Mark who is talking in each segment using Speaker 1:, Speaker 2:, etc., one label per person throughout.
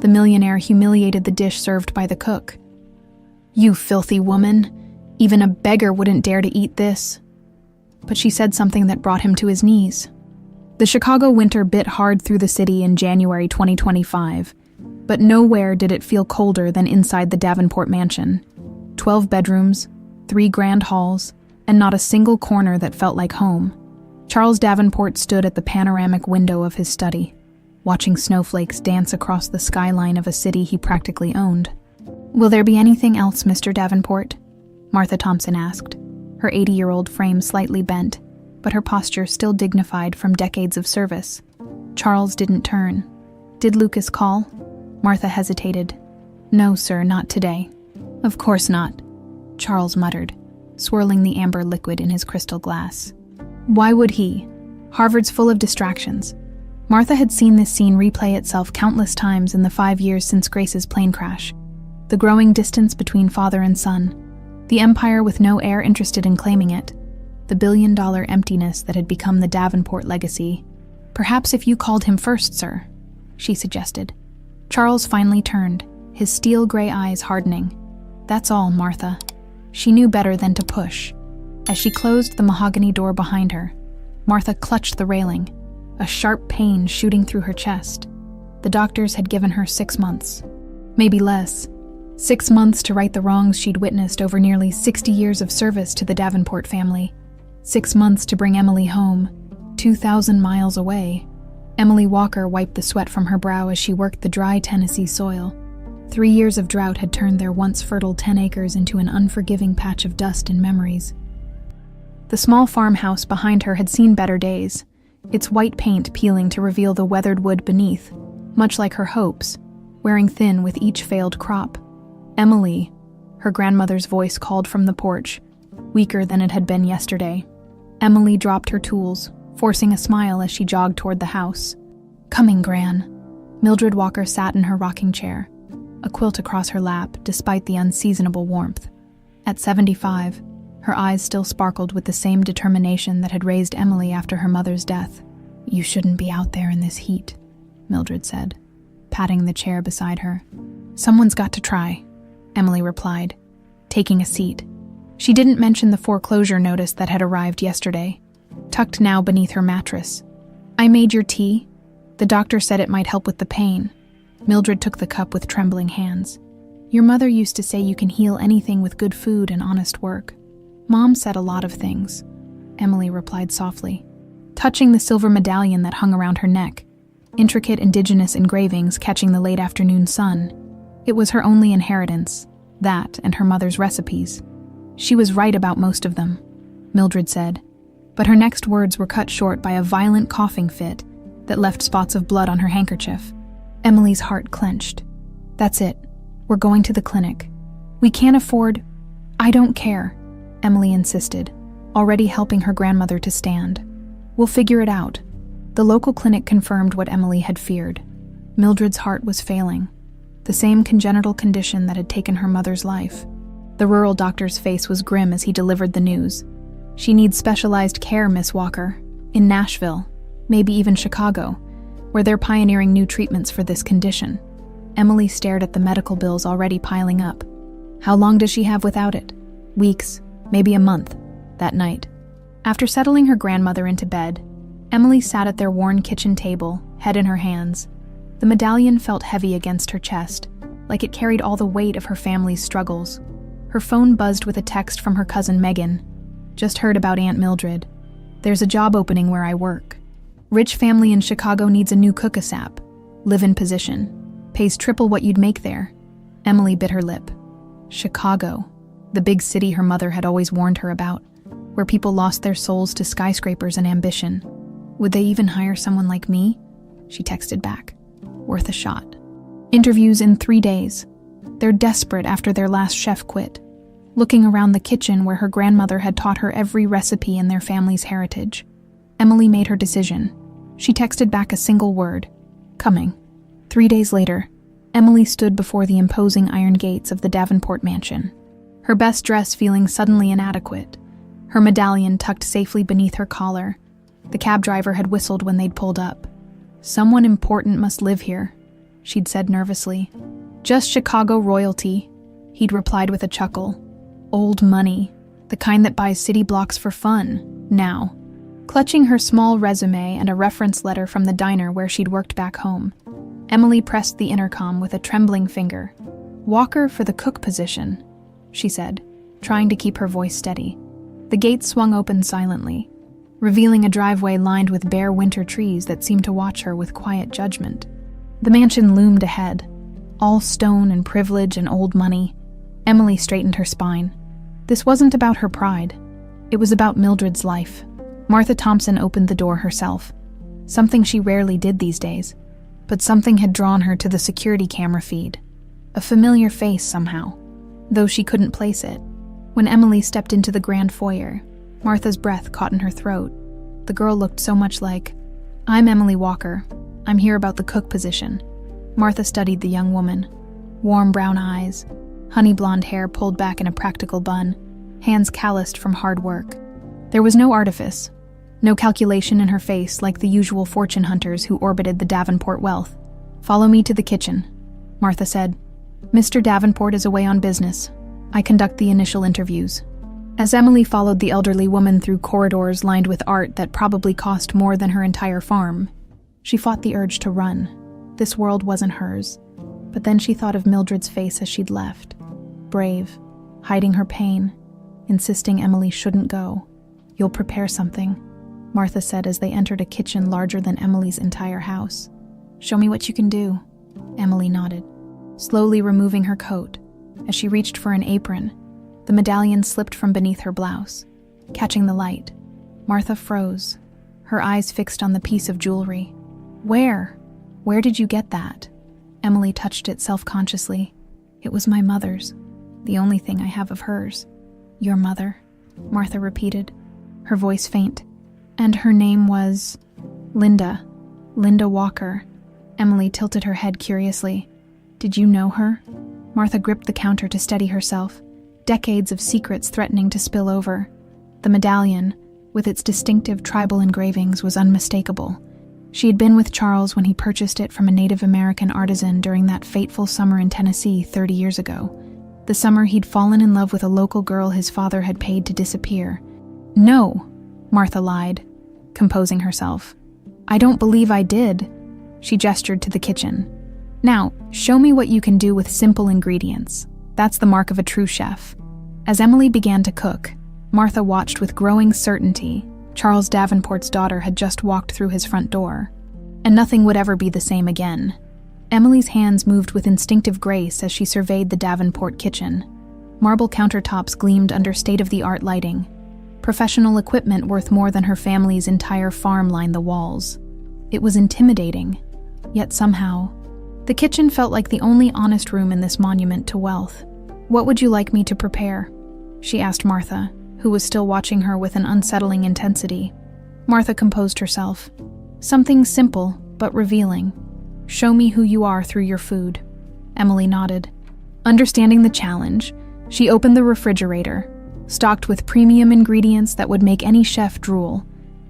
Speaker 1: The millionaire humiliated the dish served by the cook. "You filthy woman! Even a beggar wouldn't dare to eat this." But she said something that brought him to his knees. The Chicago winter bit hard through the city in January 2025, but nowhere did it feel colder than inside the Davenport mansion. 12 bedrooms, 3 grand halls, and not a single corner that felt like home. Charles Davenport stood at the panoramic window of his study, watching snowflakes dance across the skyline of a city he practically owned. "Will there be anything else, Mr. Davenport?" Martha Thompson asked, her 80-year-old frame slightly bent, but her posture still dignified from decades of service. Charles didn't turn. "Did Lucas call?" Martha hesitated. "No, sir, not today." "Of course not," Charles muttered, swirling the amber liquid in his crystal glass. Why would he? Harvard's full of distractions. Martha had seen this scene replay itself countless times in the 5 years since Grace's plane crash. The growing distance between father and son, the empire with no heir interested in claiming it, the billion-dollar emptiness that had become the Davenport legacy. "Perhaps if you called him first, sir," she suggested. Charles finally turned, his steel-gray eyes hardening. "That's all, Martha." She knew better than to push. As she closed the mahogany door behind her, Martha clutched the railing, a sharp pain shooting through her chest. The doctors had given her 6 months. Maybe less. 6 months to right the wrongs she'd witnessed over nearly 60 years of service to the Davenport family. 6 months to bring Emily home, 2,000 miles away. Emily Walker wiped the sweat from her brow as she worked the dry Tennessee soil. 3 years of drought had turned their once fertile 10 acres into an unforgiving patch of dust and memories. The small farmhouse behind her had seen better days, its white paint peeling to reveal the weathered wood beneath, much like her hopes, wearing thin with each failed crop. "Emily," her grandmother's voice called from the porch, weaker than it had been yesterday. Emily dropped her tools, forcing a smile as she jogged toward the house. "Coming, Gran." Mildred Walker sat in her rocking chair, a quilt across her lap despite the unseasonable warmth. At 75, her eyes still sparkled with the same determination that had raised Emily after her mother's death. "You shouldn't be out there in this heat," Mildred said, patting the chair beside her. "Someone's got to try," Emily replied, taking a seat. She didn't mention the foreclosure notice that had arrived yesterday, tucked now beneath her mattress. "I made your tea. The doctor said it might help with the pain." Mildred took the cup with trembling hands. "Your mother used to say you can heal anything with good food and honest work." "Mom said a lot of things," Emily replied softly, touching the silver medallion that hung around her neck, intricate indigenous engravings catching the late afternoon sun. It was her only inheritance, that and her mother's recipes. She was right about most of them, Mildred said, but her next words were cut short by a violent coughing fit that left spots of blood on her handkerchief. Emily's heart clenched. "That's it. We're going to the clinic. We can't afford—" "I don't care," Emily insisted, already helping her grandmother to stand. "We'll figure it out." The local clinic confirmed what Emily had feared. Mildred's heart was failing, the same congenital condition that had taken her mother's life. The rural doctor's face was grim as he delivered the news. "She needs specialized care, Miss Walker. In Nashville, maybe even Chicago, where they're pioneering new treatments for this condition." Emily stared at the medical bills already piling up. How long does she have without it? Weeks, maybe a month. That night, after settling her grandmother into bed, Emily sat at their worn kitchen table, head in her hands. The medallion felt heavy against her chest, like it carried all the weight of her family's struggles. Her phone buzzed with a text from her cousin Megan. "Just heard about Aunt Mildred. There's a job opening where I work. Rich family in Chicago needs a new cook ASAP. Live-in position. Pays triple what you'd make there." Emily bit her lip. Chicago, the big city her mother had always warned her about, where people lost their souls to skyscrapers and ambition. "Would they even hire someone like me?" She texted back. "Worth a shot. Interviews in 3 days. They're desperate after their last chef quit." Looking around the kitchen where her grandmother had taught her every recipe in their family's heritage, Emily made her decision. She texted back a single word: "Coming." 3 days later, Emily stood before the imposing iron gates of the Davenport mansion, her best dress feeling suddenly inadequate, her medallion tucked safely beneath her collar. The cab driver had whistled when they'd pulled up. Someone important must live here. she'd said nervously. Just Chicago royalty, he'd replied with a chuckle. Old money, the kind that buys city blocks for fun, now. Clutching her small resume and a reference letter from the diner where she'd worked back home, Emily pressed the intercom with a trembling finger. Walker for the cook position, she said, trying to keep her voice steady. The gate swung open silently, revealing a driveway lined with bare winter trees that seemed to watch her with quiet judgment. The mansion loomed ahead, all stone and privilege and old money. Emily straightened her spine. This wasn't about her pride. It was about Mildred's life. Martha Thompson opened the door herself, something she rarely did these days, but something had drawn her to the security camera feed. A familiar face somehow, though she couldn't place it. When Emily stepped into the grand foyer, Martha's breath caught in her throat. The girl looked so much like, "I'm Emily Walker. I'm here about the cook position." Martha studied the young woman. Warm brown eyes, honey blonde hair pulled back in a practical bun, hands calloused from hard work. There was no artifice, no calculation in her face like the usual fortune hunters who orbited the Davenport wealth. "Follow me to the kitchen," Martha said. "Mr. Davenport is away on business. I conduct the initial interviews." As Emily followed the elderly woman through corridors lined with art that probably cost more than her entire farm, she fought the urge to run. This world wasn't hers. But then she thought of Mildred's face as she'd left. Brave, hiding her pain, insisting Emily shouldn't go. "You'll prepare something," Martha said as they entered a kitchen larger than Emily's entire house. "Show me what you can do," Emily nodded, slowly removing her coat. As she reached for an apron, the medallion slipped from beneath her blouse, catching the light. Martha froze, her eyes fixed on the piece of jewelry. Where did you get that?" Emily touched it self-consciously. "It was my mother's, the only thing I have of hers." "Your mother?" Martha repeated, her voice faint. "And her name was Linda Walker." Emily tilted her head curiously. "Did you know her?" Martha gripped the counter to steady herself, decades of secrets threatening to spill over. The medallion, with its distinctive tribal engravings, was unmistakable. She had been with Charles when he purchased it from a Native American artisan during that fateful summer in Tennessee 30 years ago. The summer he'd fallen in love with a local girl his father had paid to disappear. "No," Martha lied, composing herself. "I don't believe I did." She gestured to the kitchen. "Now, show me what you can do with simple ingredients. That's the mark of a true chef." As Emily began to cook, Martha watched with growing certainty. Charles Davenport's daughter had just walked through his front door, and nothing would ever be the same again. Emily's hands moved with instinctive grace as she surveyed the Davenport kitchen. Marble countertops gleamed under state-of-the-art lighting. Professional equipment worth more than her family's entire farm lined the walls. It was intimidating, yet somehow, the kitchen felt like the only honest room in this monument to wealth. "What would you like me to prepare?" she asked Martha, who was still watching her with an unsettling intensity. Martha composed herself. "Something simple, but revealing. Show me who you are through your food." Emily nodded. Understanding the challenge, she opened the refrigerator, stocked with premium ingredients that would make any chef drool,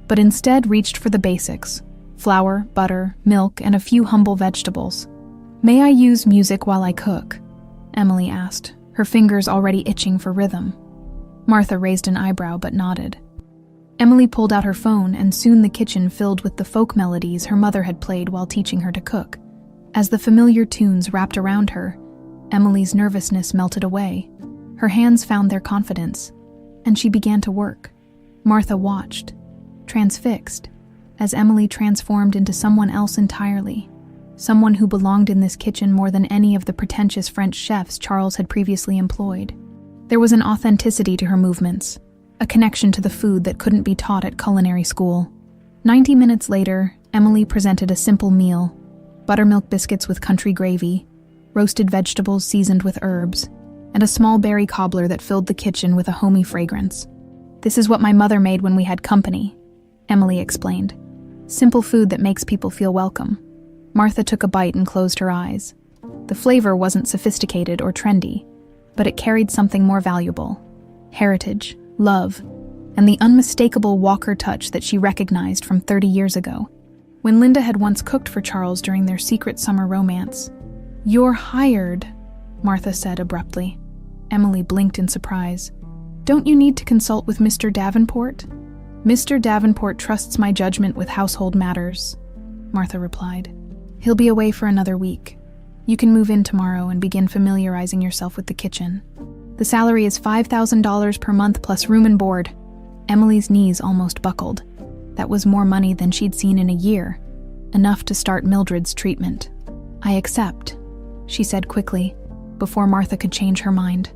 Speaker 1: but instead reached for the basics: flour, butter, milk, and a few humble vegetables. "May I use music while I cook?" Emily asked, her fingers already itching for rhythm. Martha raised an eyebrow but nodded. Emily pulled out her phone, and soon the kitchen filled with the folk melodies her mother had played while teaching her to cook. As the familiar tunes wrapped around her, Emily's nervousness melted away. Her hands found their confidence, and she began to work. Martha watched, transfixed, as Emily transformed into someone else entirely, someone who belonged in this kitchen more than any of the pretentious French chefs Charles had previously employed. There was an authenticity to her movements, a connection to the food that couldn't be taught at culinary school. 90 minutes later, Emily presented a simple meal: buttermilk biscuits with country gravy, roasted vegetables seasoned with herbs, and a small berry cobbler that filled the kitchen with a homey fragrance. "This is what my mother made when we had company," Emily explained. "Simple food that makes people feel welcome." Martha took a bite and closed her eyes. The flavor wasn't sophisticated or trendy, but it carried something more valuable: heritage, love, and the unmistakable Walker touch that she recognized from 30 years ago. when Linda had once cooked for Charles during their secret summer romance. "You're hired," Martha said abruptly. Emily blinked in surprise. "Don't you need to consult with Mr. Davenport?" "Mr. Davenport trusts my judgment with household matters," Martha replied. "He'll be away for another week. You can move in tomorrow and begin familiarizing yourself with the kitchen. The salary is $5,000 per month plus room and board." Emily's knees almost buckled. That was more money than she'd seen in a year, enough to start Mildred's treatment. "I accept," she said quickly, before Martha could change her mind.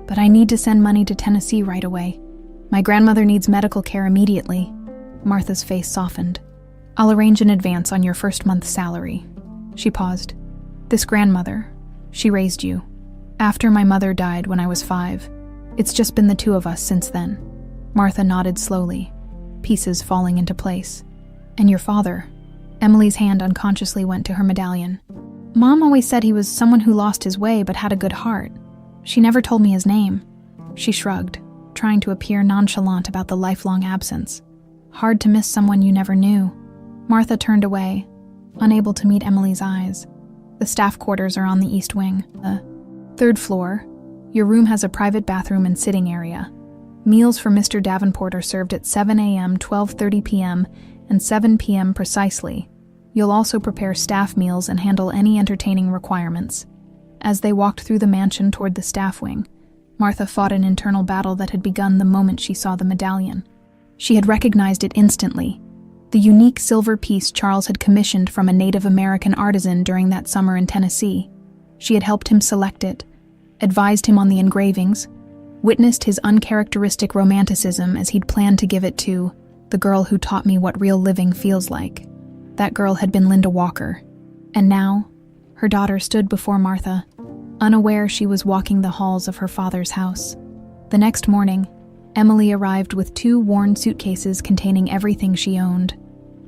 Speaker 1: "But I need to send money to Tennessee right away. My grandmother needs medical care immediately." Martha's face softened. "I'll arrange an advance on your first month's salary." She paused. "This grandmother, she raised you. After my mother died when I was 5. It's just been the two of us since then." Martha nodded slowly, pieces falling into place. "And your father?" Emily's hand unconsciously went to her medallion. "Mom always said he was someone who lost his way but had a good heart. She never told me his name." She shrugged, trying to appear nonchalant about the lifelong absence. "Hard to miss someone you never knew." Martha turned away, unable to meet Emily's eyes. "The staff quarters are on the east wing. The 3rd floor. Your room has a private bathroom and sitting area. Meals for Mr. Davenport are served at 7 a.m., 12:30 p.m., and 7 p.m. precisely. You'll also prepare staff meals and handle any entertaining requirements." As they walked through the mansion toward the staff wing, Martha fought an internal battle that had begun the moment she saw the medallion. She had recognized it instantly, the unique silver piece Charles had commissioned from a Native American artisan during that summer in Tennessee. She had helped him select it, advised him on the engravings, witnessed his uncharacteristic romanticism as he'd planned to give it to "the girl who taught me what real living feels like." That girl had been Linda Walker. And now, her daughter stood before Martha, unaware she was walking the halls of her father's house. The next morning, Emily arrived with 2 worn suitcases containing everything she owned.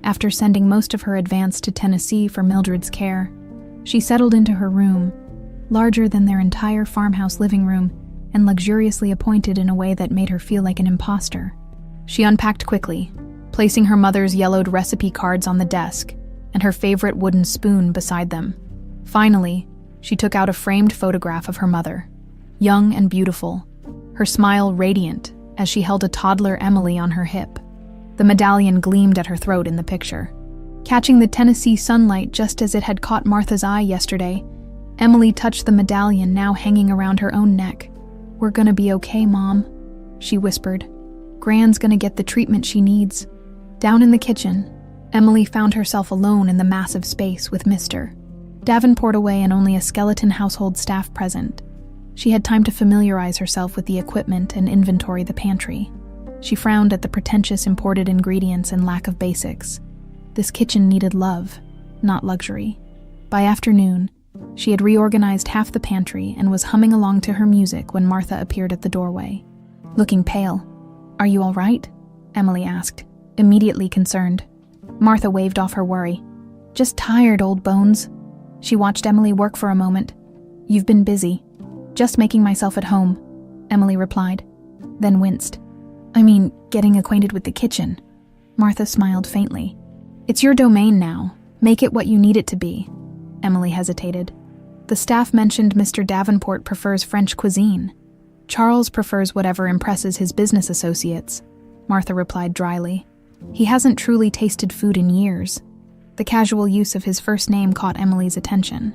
Speaker 1: After sending most of her advance to Tennessee for Mildred's care, she settled into her room, larger than their entire farmhouse living room, and luxuriously appointed in a way that made her feel like an imposter. She unpacked quickly, placing her mother's yellowed recipe cards on the desk and her favorite wooden spoon beside them. Finally, she took out a framed photograph of her mother, young and beautiful, her smile radiant as she held a toddler Emily on her hip. The medallion gleamed at her throat in the picture. Catching the Tennessee sunlight just as it had caught Martha's eye yesterday, Emily touched the medallion now hanging around her own neck. "We're gonna be okay, Mom," she whispered. "Gran's gonna get the treatment she needs." Down in the kitchen, Emily found herself alone in the massive space with Mr. Davenport away and only a skeleton household staff present. She had time to familiarize herself with the equipment and inventory the pantry. She frowned at the pretentious imported ingredients and lack of basics. This kitchen needed love, not luxury. By afternoon, she had reorganized half the pantry and was humming along to her music when Martha appeared at the doorway. Looking pale. "Are you all right?" Emily asked, immediately concerned. Martha waved off her worry. "Just tired, old bones." She watched Emily work for a moment. "You've been busy." "Just making myself at home," Emily replied, then winced. "I mean, getting acquainted with the kitchen." Martha smiled faintly. "It's your domain now. Make it what you need it to be." Emily hesitated. "The staff mentioned Mr. Davenport prefers French cuisine. Charles prefers whatever impresses his business associates," Martha replied dryly. "He hasn't truly tasted food in years." The casual use of his first name caught Emily's attention.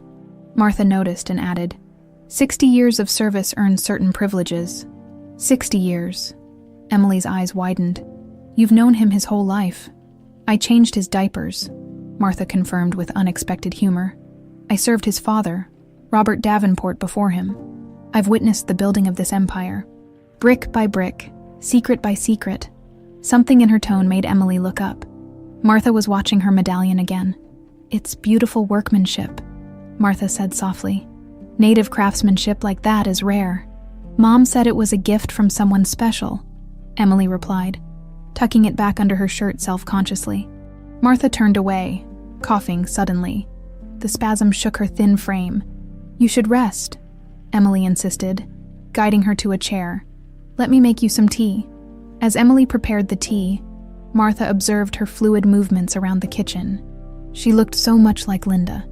Speaker 1: Martha noticed and added, 60 years of service earns certain privileges." 60 years. Emily's eyes widened. "You've known him his whole life." "I changed his diapers," Martha confirmed with unexpected humor. "I served his father, Robert Davenport, before him. I've witnessed the building of this empire. Brick by brick, secret by secret." Something in her tone made Emily look up. Martha was watching her medallion again. "It's beautiful workmanship," Martha said softly. "Native craftsmanship like that is rare." "Mom said it was a gift from someone special," Emily replied, tucking it back under her shirt self-consciously. Martha turned away, coughing suddenly. The spasm shook her thin frame. "You should rest," Emily insisted, guiding her to a chair. "Let me make you some tea." As Emily prepared the tea, Martha observed her fluid movements around the kitchen. She looked so much like Linda.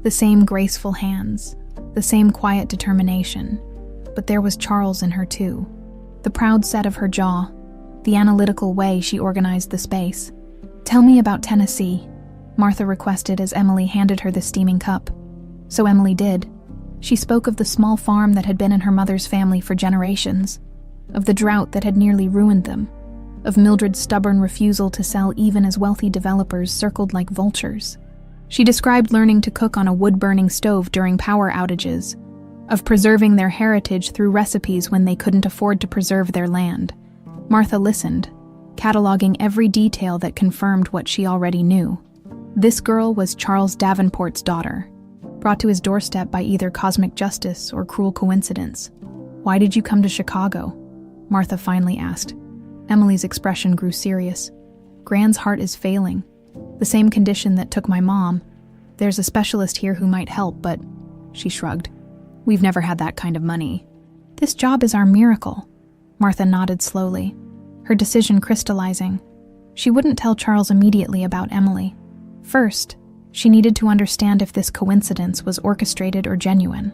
Speaker 1: The same graceful hands, the same quiet determination. But there was Charles in her too. The proud set of her jaw, the analytical way she organized the space. "Tell me about Tennessee," Martha requested as Emily handed her the steaming cup. So Emily did. She spoke of the small farm that had been in her mother's family for generations, of the drought that had nearly ruined them, of Mildred's stubborn refusal to sell even as wealthy developers circled like vultures. She described learning to cook on a wood-burning stove during power outages, of preserving their heritage through recipes when they couldn't afford to preserve their land. Martha listened, cataloging every detail that confirmed what she already knew. This girl was Charles Davenport's daughter, brought to his doorstep by either cosmic justice or cruel coincidence. "Why did you come to Chicago?" Martha finally asked. Emily's expression grew serious. "Gran's heart is failing. The same condition that took my mom. There's a specialist here who might help, but..." She shrugged. "We've never had that kind of money." "This job is our miracle." Martha nodded slowly, her decision crystallizing. She wouldn't tell Charles immediately about Emily. First, she needed to understand if this coincidence was orchestrated or genuine.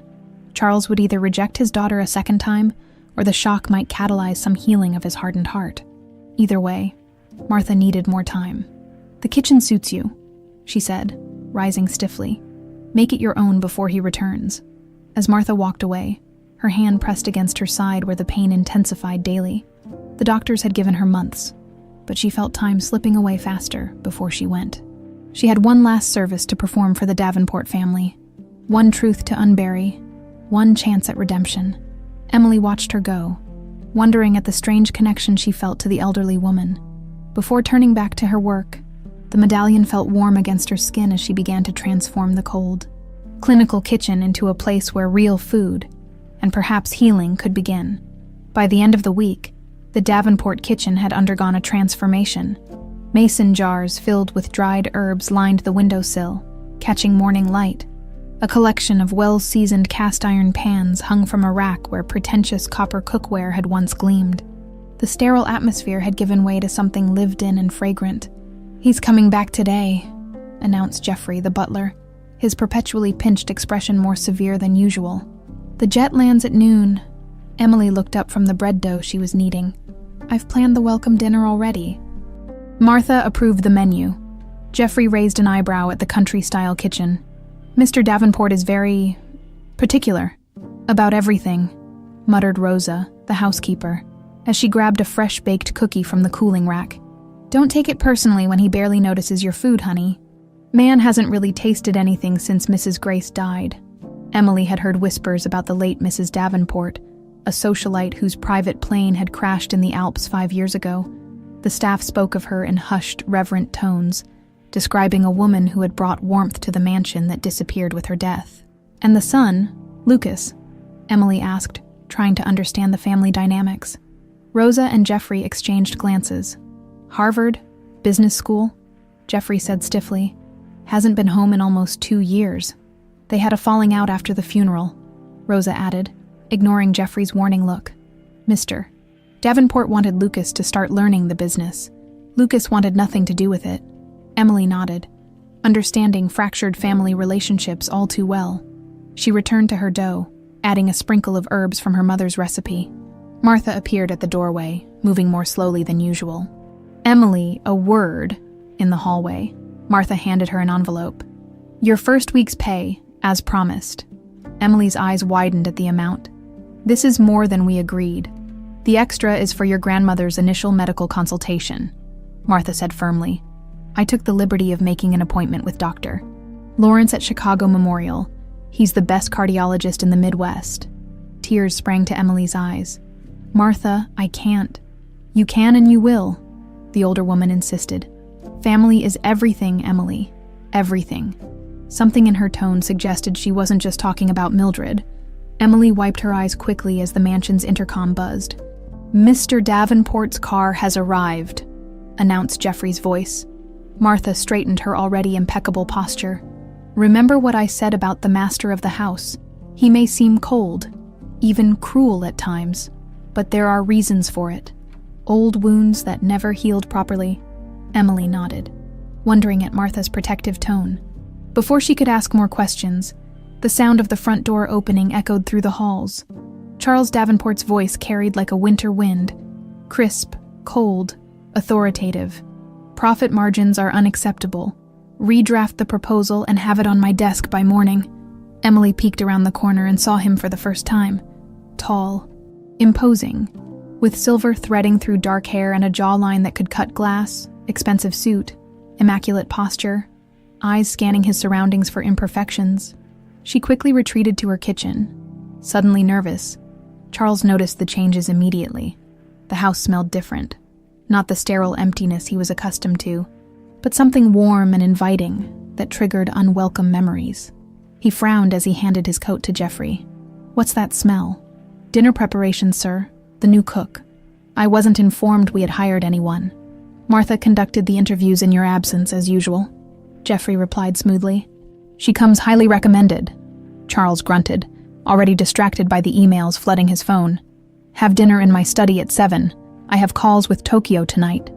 Speaker 1: Charles would either reject his daughter a second time, or the shock might catalyze some healing of his hardened heart. Either way, Martha needed more time. "The kitchen suits you," she said, rising stiffly. "Make it your own before he returns." As Martha walked away, her hand pressed against her side where the pain intensified daily. The doctors had given her months, but she felt time slipping away faster before she went. She had one last service to perform for the Davenport family, one truth to unbury, one chance at redemption. Emily watched her go, wondering at the strange connection she felt to the elderly woman. Before turning back to her work, the medallion felt warm against her skin as she began to transform the cold, clinical kitchen into a place where real food, and perhaps healing, could begin. By the end of the week, the Davenport kitchen had undergone a transformation. Mason jars filled with dried herbs lined the windowsill, catching morning light. A collection of well-seasoned cast-iron pans hung from a rack where pretentious copper cookware had once gleamed. The sterile atmosphere had given way to something lived-in and fragrant. "He's coming back today," announced Jeffrey, the butler, his perpetually pinched expression more severe than usual. "The jet lands at noon." Emily looked up from the bread dough she was kneading. "I've planned the welcome dinner already." Martha approved the menu. Jeffrey raised an eyebrow at the country-style kitchen. "Mr. Davenport is very particular about everything," muttered Rosa, the housekeeper, as she grabbed a fresh-baked cookie from the cooling rack. "Don't take it personally when he barely notices your food, honey. Man hasn't really tasted anything since Mrs. Grace died." Emily had heard whispers about the late Mrs. Davenport, a socialite whose private plane had crashed in the Alps 5 years ago. The staff spoke of her in hushed, reverent tones, describing a woman who had brought warmth to the mansion that disappeared with her death. "And the son, Lucas?" Emily asked, trying to understand the family dynamics. Rosa and Jeffrey exchanged glances. "Harvard? Business school?" Jeffrey said stiffly. "Hasn't been home in almost 2 years. They had a falling out after the funeral," Rosa added, ignoring Jeffrey's warning look. "Mr. Davenport wanted Lucas to start learning the business. Lucas wanted nothing to do with it." Emily nodded, understanding fractured family relationships all too well. She returned to her dough, adding a sprinkle of herbs from her mother's recipe. Martha appeared at the doorway, moving more slowly than usual. "Emily, a word," in the hallway. Martha handed her an envelope. "Your first week's pay, as promised." Emily's eyes widened at the amount. "This is more than we agreed. The extra is for your grandmother's initial medical consultation," Martha said firmly. "I took the liberty of making an appointment with Dr. Lawrence at Chicago Memorial. He's the best cardiologist in the Midwest." Tears sprang to Emily's eyes. "Martha, I can't." "You can and you will," the older woman insisted. "Family is everything, Emily. Everything." Something in her tone suggested she wasn't just talking about Mildred. Emily wiped her eyes quickly as the mansion's intercom buzzed. "Mr. Davenport's car has arrived," announced Jeffrey's voice. Martha straightened her already impeccable posture. "Remember what I said about the master of the house. He may seem cold, even cruel at times, but there are reasons for it. Old wounds that never healed properly." Emily nodded. wondering at Martha's protective tone. Before she could ask more questions, the sound of the front door opening echoed through the halls. Charles Davenport's voice carried like a winter wind, crisp, cold, authoritative. "Profit margins are unacceptable. Redraft the proposal and have it on my desk by morning." Emily peeked around the corner and saw him for the first time. Tall, imposing, with silver threading through dark hair and a jawline that could cut glass, expensive suit, immaculate posture, eyes scanning his surroundings for imperfections. She quickly retreated to her kitchen. Suddenly nervous, Charles noticed the changes immediately. The house smelled different. Not the sterile emptiness he was accustomed to, but something warm and inviting that triggered unwelcome memories. He frowned as he handed his coat to Jeffrey. "What's that smell?" "Dinner preparations, sir. The new cook. I wasn't informed we had hired anyone. Martha conducted the interviews in your absence, as usual," Jeffrey replied smoothly. "She comes highly recommended," Charles grunted, already distracted by the emails flooding his phone. "Have dinner in my study at 7. I have calls with Tokyo tonight."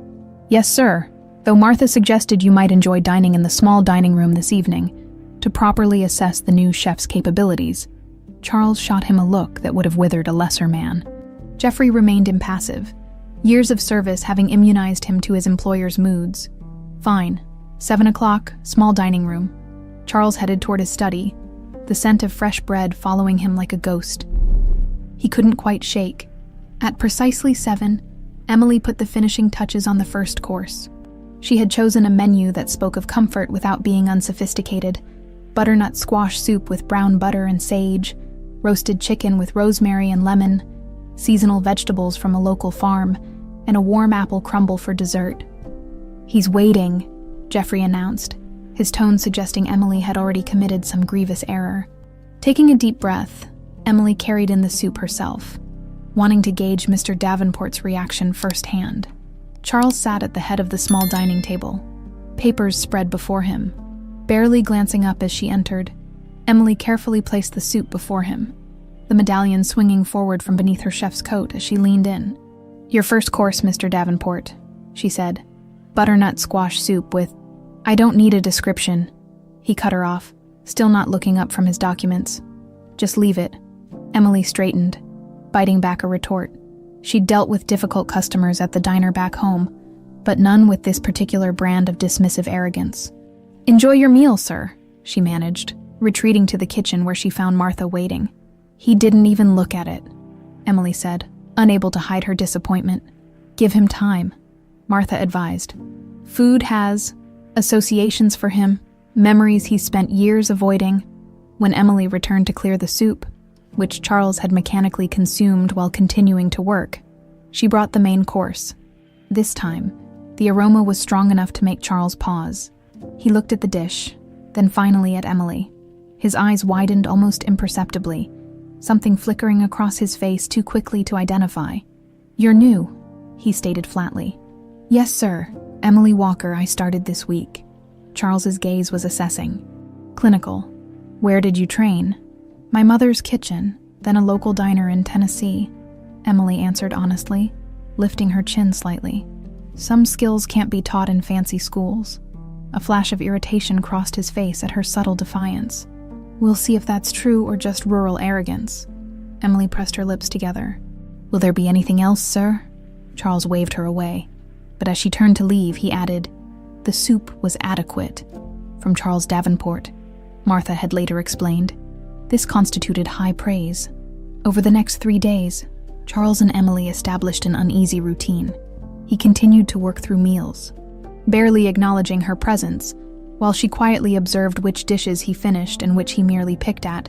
Speaker 1: "Yes, sir, though Martha suggested you might enjoy dining in the small dining room this evening to properly assess the new chef's capabilities." Charles shot him a look that would have withered a lesser man. Jeffrey remained impassive, years of service having immunized him to his employer's moods. "Fine. 7 o'clock, small dining room." Charles headed toward his study, the scent of fresh bread following him like a ghost. He couldn't quite shake. At precisely 7, Emily put the finishing touches on the first course. She had chosen a menu that spoke of comfort without being unsophisticated: butternut squash soup with brown butter and sage, roasted chicken with rosemary and lemon, seasonal vegetables from a local farm, and a warm apple crumble for dessert. "He's waiting," Jeffrey announced, his tone suggesting Emily had already committed some grievous error. Taking a deep breath, Emily carried in the soup herself, wanting to gauge Mr. Davenport's reaction firsthand. Charles sat at the head of the small dining table, papers spread before him. Barely glancing up as she entered, Emily carefully placed the soup before him, the medallion swinging forward from beneath her chef's coat as she leaned in. "Your first course, Mr. Davenport," she said. "Butternut squash soup with—" "I don't need a description," he cut her off, still not looking up from his documents. "Just leave it." Emily straightened, biting back a retort. She'd dealt with difficult customers at the diner back home, but none with this particular brand of dismissive arrogance. "Enjoy your meal, sir," she managed, retreating to the kitchen where she found Martha waiting. "He didn't even look at it," Emily said, unable to hide her disappointment. "Give him time," Martha advised. "Food has associations for him, memories he spent years avoiding." When Emily returned to clear the soup, which Charles had mechanically consumed while continuing to work, she brought the main course. This time, the aroma was strong enough to make Charles pause. He looked at the dish, then finally at Emily. His eyes widened almost imperceptibly, something flickering across his face too quickly to identify. "You're new," he stated flatly. "Yes, sir. Emily Walker, I started this week." Charles's gaze was assessing. "Clinical. Where did you train?" "My mother's kitchen, then a local diner in Tennessee," Emily answered honestly, lifting her chin slightly. "Some skills can't be taught in fancy schools." A flash of irritation crossed his face at her subtle defiance. "We'll see if that's true or just rural arrogance." Emily pressed her lips together. "Will there be anything else, sir?" Charles waved her away, but as she turned to leave, he added, "The soup was adequate." From Charles Davenport, Martha had later explained. This constituted high praise. Over the next 3 days, Charles and Emily established an uneasy routine. He continued to work through meals, barely acknowledging her presence, while she quietly observed which dishes he finished and which he merely picked at.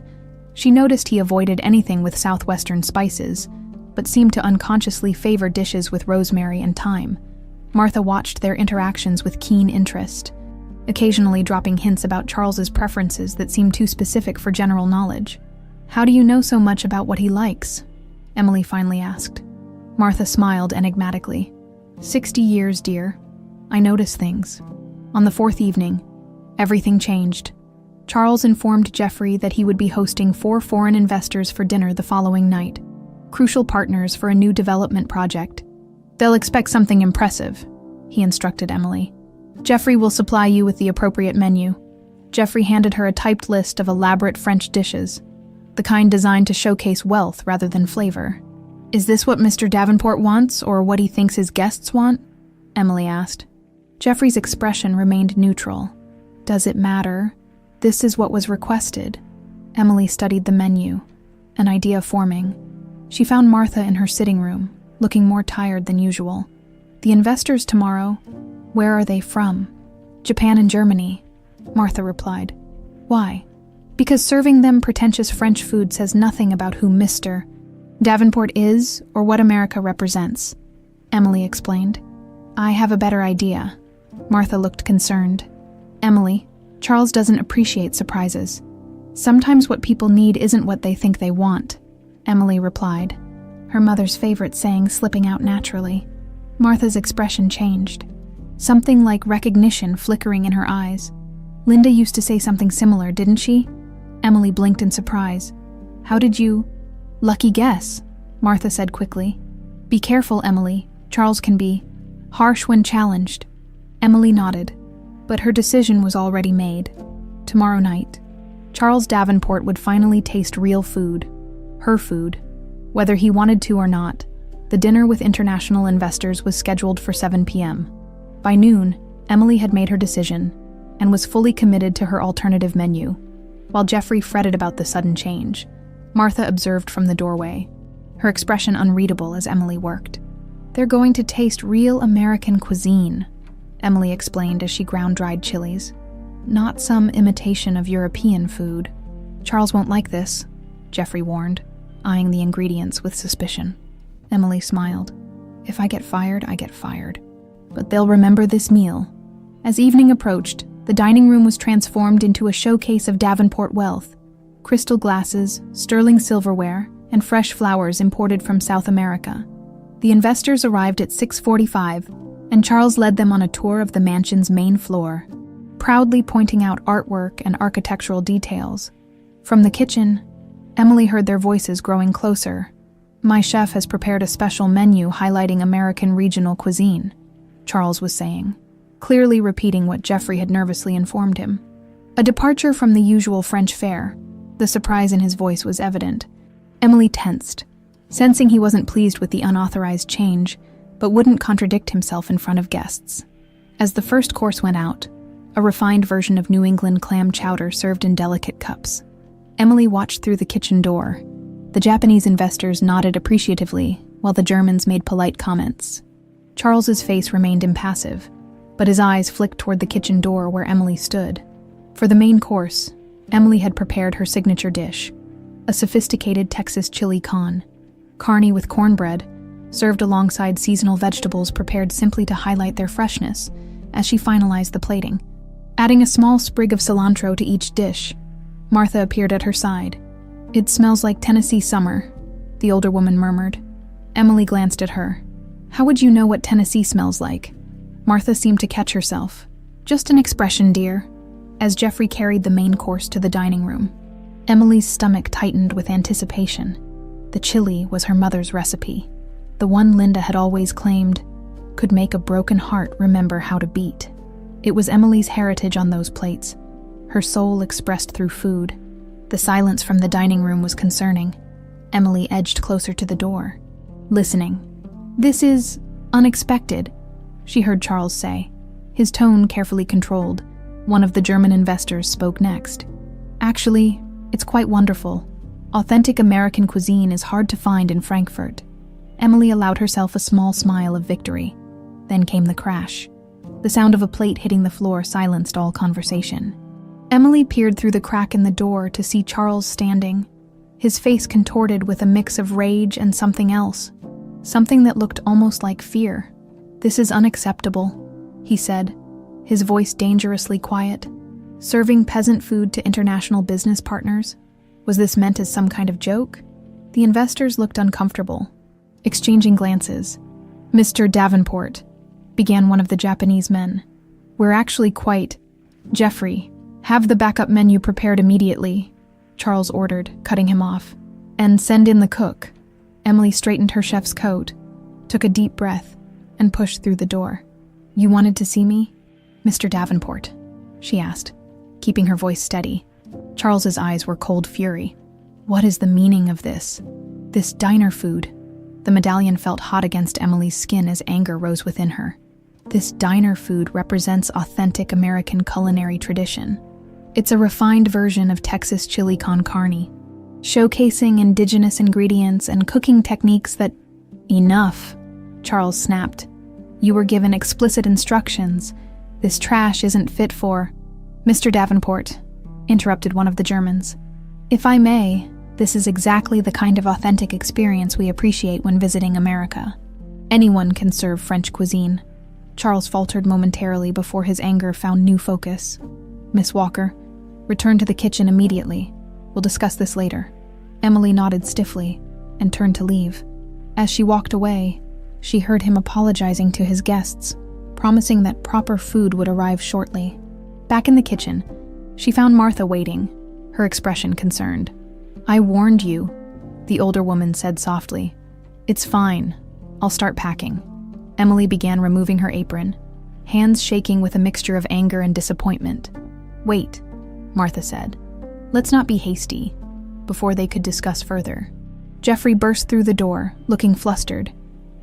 Speaker 1: She noticed he avoided anything with southwestern spices, but seemed to unconsciously favor dishes with rosemary and thyme. Martha watched their interactions with keen interest, occasionally dropping hints about Charles's preferences that seemed too specific for general knowledge. "How do you know so much about what he likes?" Emily finally asked. Martha smiled enigmatically. 60 years, dear. I notice things." On the 4th evening, everything changed. Charles informed Jeffrey that he would be hosting 4 foreign investors for dinner the following night, crucial partners for a new development project. "They'll expect something impressive," he instructed Emily. Jeffrey will supply you with the appropriate menu. Jeffrey handed her a typed list of elaborate French dishes, the kind designed to showcase wealth rather than flavor. Is this what Mr. Davenport wants, or what he thinks his guests want? Emily asked. Jeffrey's expression remained neutral. Does it matter? This is what was requested. Emily studied the menu, an idea forming. She found Martha in her sitting room, looking more tired than usual. The investors tomorrow, where are they from? Japan and Germany, Martha replied. Why? Because serving them pretentious French food says nothing about who Mr. Davenport is or what America represents, Emily explained. I have a better idea. Martha looked concerned. Emily, Charles doesn't appreciate surprises. Sometimes what people need isn't what they think they want, Emily replied, her mother's favorite saying slipping out naturally. Martha's expression changed, something like recognition flickering in her eyes. Linda used to say something similar, didn't she? Emily blinked in surprise. How did you? Lucky guess, Martha said quickly. Be careful, Emily. Charles can be harsh when challenged. Emily nodded, but her decision was already made. Tomorrow night, Charles Davenport would finally taste real food, her food. Whether he wanted to or not, the dinner with international investors was scheduled for 7 p.m. By noon, Emily had made her decision and was fully committed to her alternative menu. While Jeffrey fretted about the sudden change, Martha observed from the doorway, her expression unreadable as Emily worked. They're going to taste real American cuisine, Emily explained as she ground dried chilies. Not some imitation of European food. Charles won't like this, Jeffrey warned, eyeing the ingredients with suspicion. Emily smiled. If I get fired, I get fired. But they'll remember this meal. As evening approached, the dining room was transformed into a showcase of Davenport wealth. Crystal glasses, sterling silverware, and fresh flowers imported from South America. The investors arrived at 6:45, and Charles led them on a tour of the mansion's main floor, proudly pointing out artwork and architectural details. From the kitchen, Emily heard their voices growing closer. My chef has prepared a special menu highlighting American regional cuisine, Charles was saying, clearly repeating what Jeffrey had nervously informed him. A departure from the usual French fare. The surprise in his voice was evident. Emily tensed, sensing he wasn't pleased with the unauthorized change, but wouldn't contradict himself in front of guests. As the first course went out, a refined version of New England clam chowder served in delicate cups. Emily watched through the kitchen door. The Japanese investors nodded appreciatively, while the Germans made polite comments. Charles's face remained impassive, but his eyes flicked toward the kitchen door where Emily stood. For the main course, Emily had prepared her signature dish, a sophisticated Texas chili con, carne with cornbread, served alongside seasonal vegetables prepared simply to highlight their freshness as she finalized the plating. Adding a small sprig of cilantro to each dish, Martha appeared at her side. It smells like Tennessee summer, the older woman murmured. Emily glanced at her. How would you know what Tennessee smells like? Martha seemed to catch herself. Just an expression, dear. As Jeffrey carried the main course to the dining room, Emily's stomach tightened with anticipation. The chili was her mother's recipe, the one Linda had always claimed could make a broken heart remember how to beat. It was Emily's heritage on those plates, her soul expressed through food. The silence from the dining room was concerning. Emily edged closer to the door, listening. This is unexpected, she heard Charles say, his tone carefully controlled. One of the German investors spoke next. Actually, it's quite wonderful. Authentic American cuisine is hard to find in Frankfurt. Emily allowed herself a small smile of victory. Then came the crash. The sound of a plate hitting the floor silenced all conversation. Emily peered through the crack in the door to see Charles standing, his face contorted with a mix of rage and something else, something that looked almost like fear. This is unacceptable, he said, his voice dangerously quiet. Serving peasant food to international business partners? Was this meant as some kind of joke? The investors looked uncomfortable, exchanging glances. Mr. Davenport, began one of the Japanese men. We're actually quite... Jeffrey, have the backup menu prepared immediately, Charles ordered, cutting him off. And send in the cook. Emily straightened her chef's coat, took a deep breath, and pushed through the door. You wanted to see me? "Mr. Davenport?" she asked, keeping her voice steady. Charles's eyes were cold fury. "What is the meaning of this? This diner food?" The medallion felt hot against Emily's skin as anger rose within her. This diner food represents authentic American culinary tradition. It's a refined version of Texas chili con carne, showcasing indigenous ingredients and cooking techniques that— "Enough," Charles snapped. "You were given explicit instructions. This trash isn't fit for—" "Mr. Davenport," interrupted one of the Germans. "If I may, this is exactly the kind of authentic experience we appreciate when visiting America. Anyone can serve French cuisine." Charles faltered momentarily before his anger found new focus. "Miss Walker, return to the kitchen immediately. We'll discuss this later." Emily nodded stiffly and turned to leave. As she walked away, she heard him apologizing to his guests, promising that proper food would arrive shortly. Back in the kitchen, she found Martha waiting, her expression concerned. "I warned you," the older woman said softly. "It's fine. I'll start packing." Emily began removing her apron, hands shaking with a mixture of anger and disappointment. "Wait," Martha said. "Let's not be hasty," before they could discuss further. Jeffrey burst through the door, looking flustered.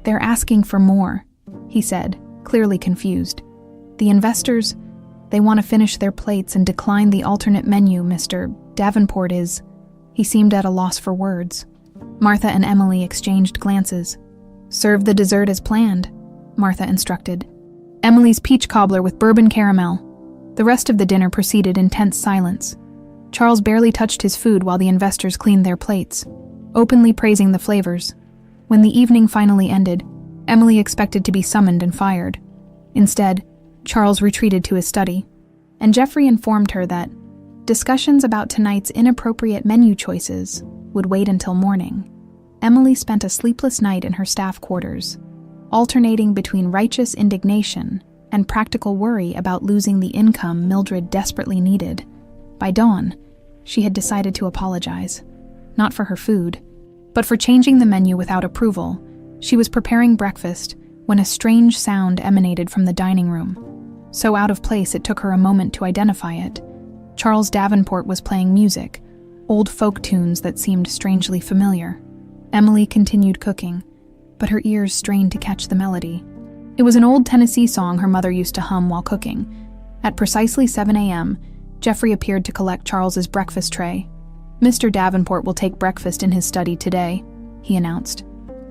Speaker 1: "They're asking for more," he said, clearly confused. "The investors, they want to finish their plates and decline the alternate menu. Mr. Davenport is—" He seemed at a loss for words. Martha and Emily exchanged glances. "Serve the dessert as planned," Martha instructed. "Emily's peach cobbler with bourbon caramel." The rest of the dinner proceeded in tense silence. Charles barely touched his food while the investors cleaned their plates, openly praising the flavors. When the evening finally ended, Emily expected to be summoned and fired. Instead, Charles retreated to his study, and Jeffrey informed her that discussions about tonight's inappropriate menu choices would wait until morning. Emily spent a sleepless night in her staff quarters, alternating between righteous indignation and practical worry about losing the income Mildred desperately needed. By dawn, she had decided to apologize, not for her food, but for changing the menu without approval. She was preparing breakfast when a strange sound emanated from the dining room. So out of place it took her a moment to identify it. Charles Davenport was playing music, old folk tunes that seemed strangely familiar. Emily continued cooking, but her ears strained to catch the melody. It was an old Tennessee song her mother used to hum while cooking. At precisely 7 a.m., Jeffrey appeared to collect Charles's breakfast tray. "Mr. Davenport will take breakfast in his study today," he announced.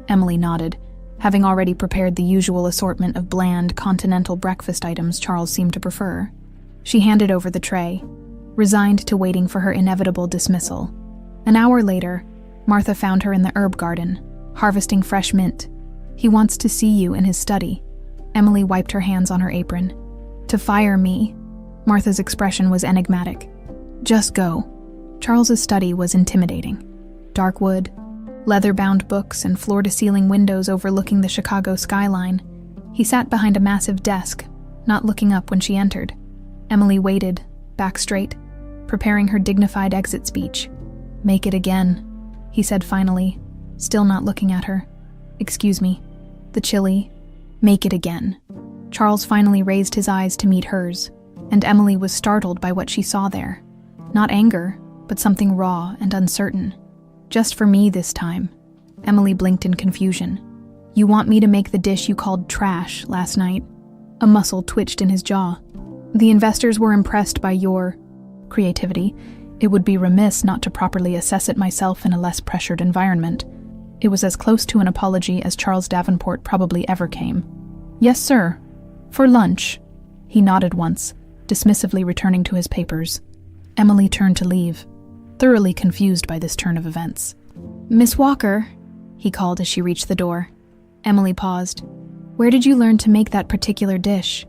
Speaker 1: Emily nodded, having already prepared the usual assortment of bland, continental breakfast items Charles seemed to prefer. She handed over the tray, resigned to waiting for her inevitable dismissal. An hour later, Martha found her in the herb garden, harvesting fresh mint. "He wants to see you in his study." Emily wiped her hands on her apron. "To fire me?" Martha's expression was enigmatic. "Just go." Charles's study was intimidating. Dark wood, leather-bound books, and floor-to-ceiling windows overlooking the Chicago skyline. He sat behind a massive desk, not looking up when she entered. Emily waited, back straight, preparing her dignified exit speech. "Make it again," he said finally, still not looking at her. "Excuse me. The chili. Make it again." Charles finally raised his eyes to meet hers, and Emily was startled by what she saw there. Not anger, but something raw and uncertain. "Just for me this time." Emily blinked in confusion. "You want me to make the dish you called trash last night?" A muscle twitched in his jaw. "The investors were impressed by your creativity. It would be remiss not to properly assess it myself in a less pressured environment." It was as close to an apology as Charles Davenport probably ever came. "Yes, sir. For lunch." He nodded once, dismissively returning to his papers. Emily turned to leave, thoroughly confused by this turn of events. "Miss Walker," he called as she reached the door. Emily paused. "Where did you learn to make that particular dish?"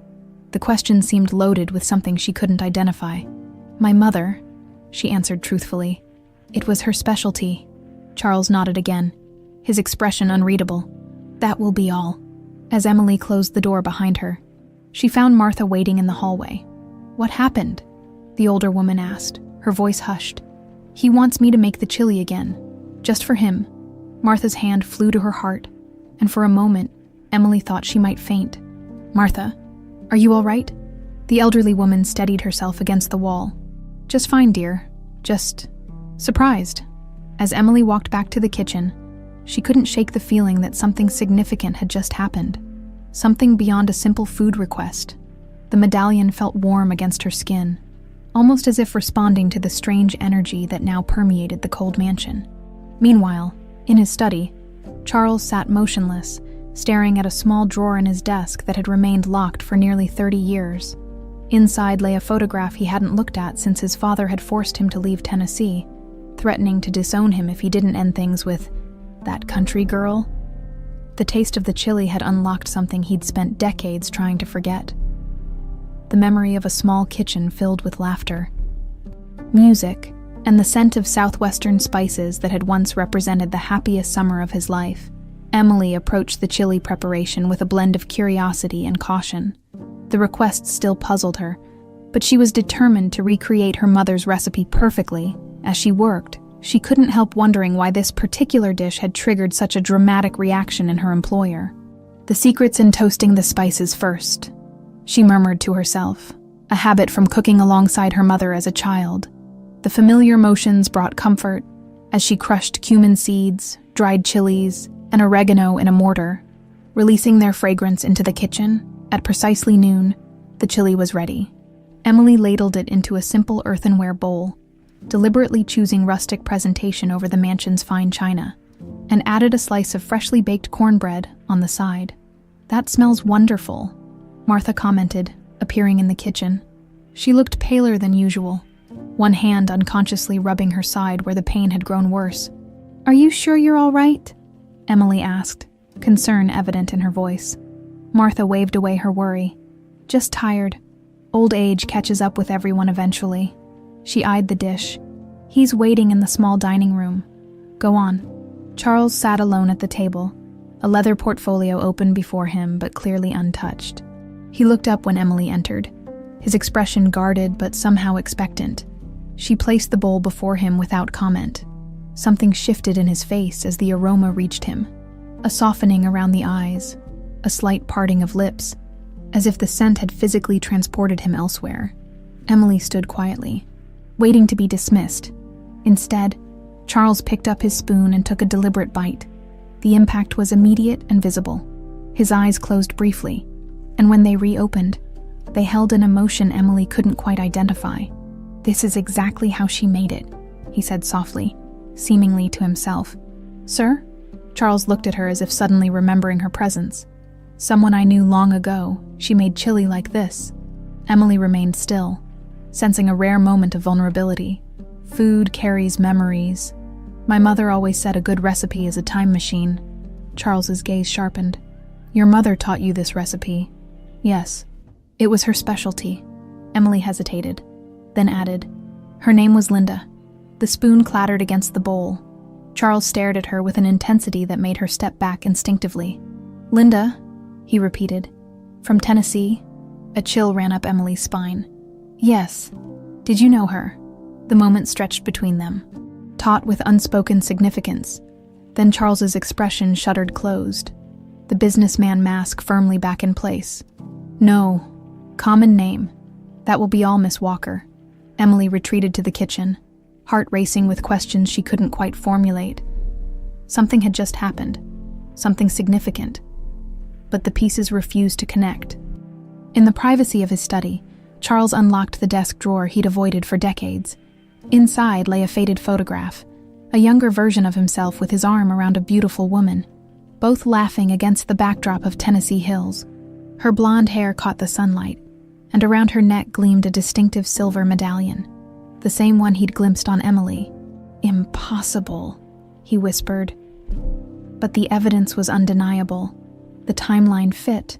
Speaker 1: The question seemed loaded with something she couldn't identify. "My mother," she answered truthfully. "It was her specialty." Charles nodded again, his expression unreadable. "That will be all." As Emily closed the door behind her, she found Martha waiting in the hallway. "What happened?" the older woman asked, her voice hushed. "He wants me to make the chili again. Just for him." Martha's hand flew to her heart, and for a moment, Emily thought she might faint. "Martha, are you all right?" The elderly woman steadied herself against the wall. "Just fine, dear. Just surprised." As Emily walked back to the kitchen, she couldn't shake the feeling that something significant had just happened. Something beyond a simple food request. The medallion felt warm against her skin, almost as if responding to the strange energy that now permeated the cold mansion. Meanwhile, in his study, Charles sat motionless, staring at a small drawer in his desk that had remained locked for nearly 30 years. Inside lay a photograph he hadn't looked at since his father had forced him to leave Tennessee, threatening to disown him if he didn't end things with "that country girl." The taste of the chili had unlocked something he'd spent decades trying to forget. The memory of a small kitchen filled with laughter, music, and the scent of southwestern spices that had once represented the happiest summer of his life. Emily approached the chili preparation with a blend of curiosity and caution. The request still puzzled her, but she was determined to recreate her mother's recipe perfectly. As she worked, she couldn't help wondering why this particular dish had triggered such a dramatic reaction in her employer. "The secret's in toasting the spices first," she murmured to herself, a habit from cooking alongside her mother as a child. The familiar motions brought comfort as she crushed cumin seeds, dried chilies, and oregano in a mortar, releasing their fragrance into the kitchen. At precisely noon, the chili was ready. Emily ladled it into a simple earthenware bowl, deliberately choosing rustic presentation over the mansion's fine china, and added a slice of freshly baked cornbread on the side. "That smells wonderful," Martha commented, appearing in the kitchen. She looked paler than usual, one hand unconsciously rubbing her side where the pain had grown worse. "Are you sure you're all right?" Emily asked, concern evident in her voice. Martha waved away her worry. "Just tired. Old age catches up with everyone eventually." She eyed the dish. "He's waiting in the small dining room. Go on." Charles sat alone at the table, a leather portfolio open before him but clearly untouched. He looked up when Emily entered, his expression guarded but somehow expectant. She placed the bowl before him without comment. Something shifted in his face as the aroma reached him. A softening around the eyes, a slight parting of lips, as if the scent had physically transported him elsewhere. Emily stood quietly, waiting to be dismissed. Instead, Charles picked up his spoon and took a deliberate bite. The impact was immediate and visible. His eyes closed briefly, and when they reopened, they held an emotion Emily couldn't quite identify. "This is exactly how she made it," he said softly, seemingly to himself. "Sir?" Charles looked at her as if suddenly remembering her presence. "Someone I knew long ago. She made chili like this." Emily remained still, sensing a rare moment of vulnerability. Food carries memories. "My mother always said a good recipe is a time machine." Charles's gaze sharpened. "Your mother taught you this recipe?" "Yes. It was her specialty." Emily hesitated, then added, "Her name was Linda." The spoon clattered against the bowl. Charles stared at her with an intensity that made her step back instinctively. "Linda," he repeated. "From Tennessee?" A chill ran up Emily's spine. "Yes. Did you know her?" The moment stretched between them, taut with unspoken significance. Then Charles's expression shuttered closed, the businessman mask firmly back in place. "No. Common name. That will be all, Miss Walker." Emily retreated to the kitchen, heart racing with questions she couldn't quite formulate. Something had just happened, something significant, but the pieces refused to connect. In the privacy of his study, Charles unlocked the desk drawer he'd avoided for decades. Inside lay a faded photograph, a younger version of himself with his arm around a beautiful woman, both laughing against the backdrop of Tennessee hills. Her blonde hair caught the sunlight, and around her neck gleamed a distinctive silver medallion, the same one he'd glimpsed on Emily. "Impossible," he whispered. But the evidence was undeniable. The timeline fit.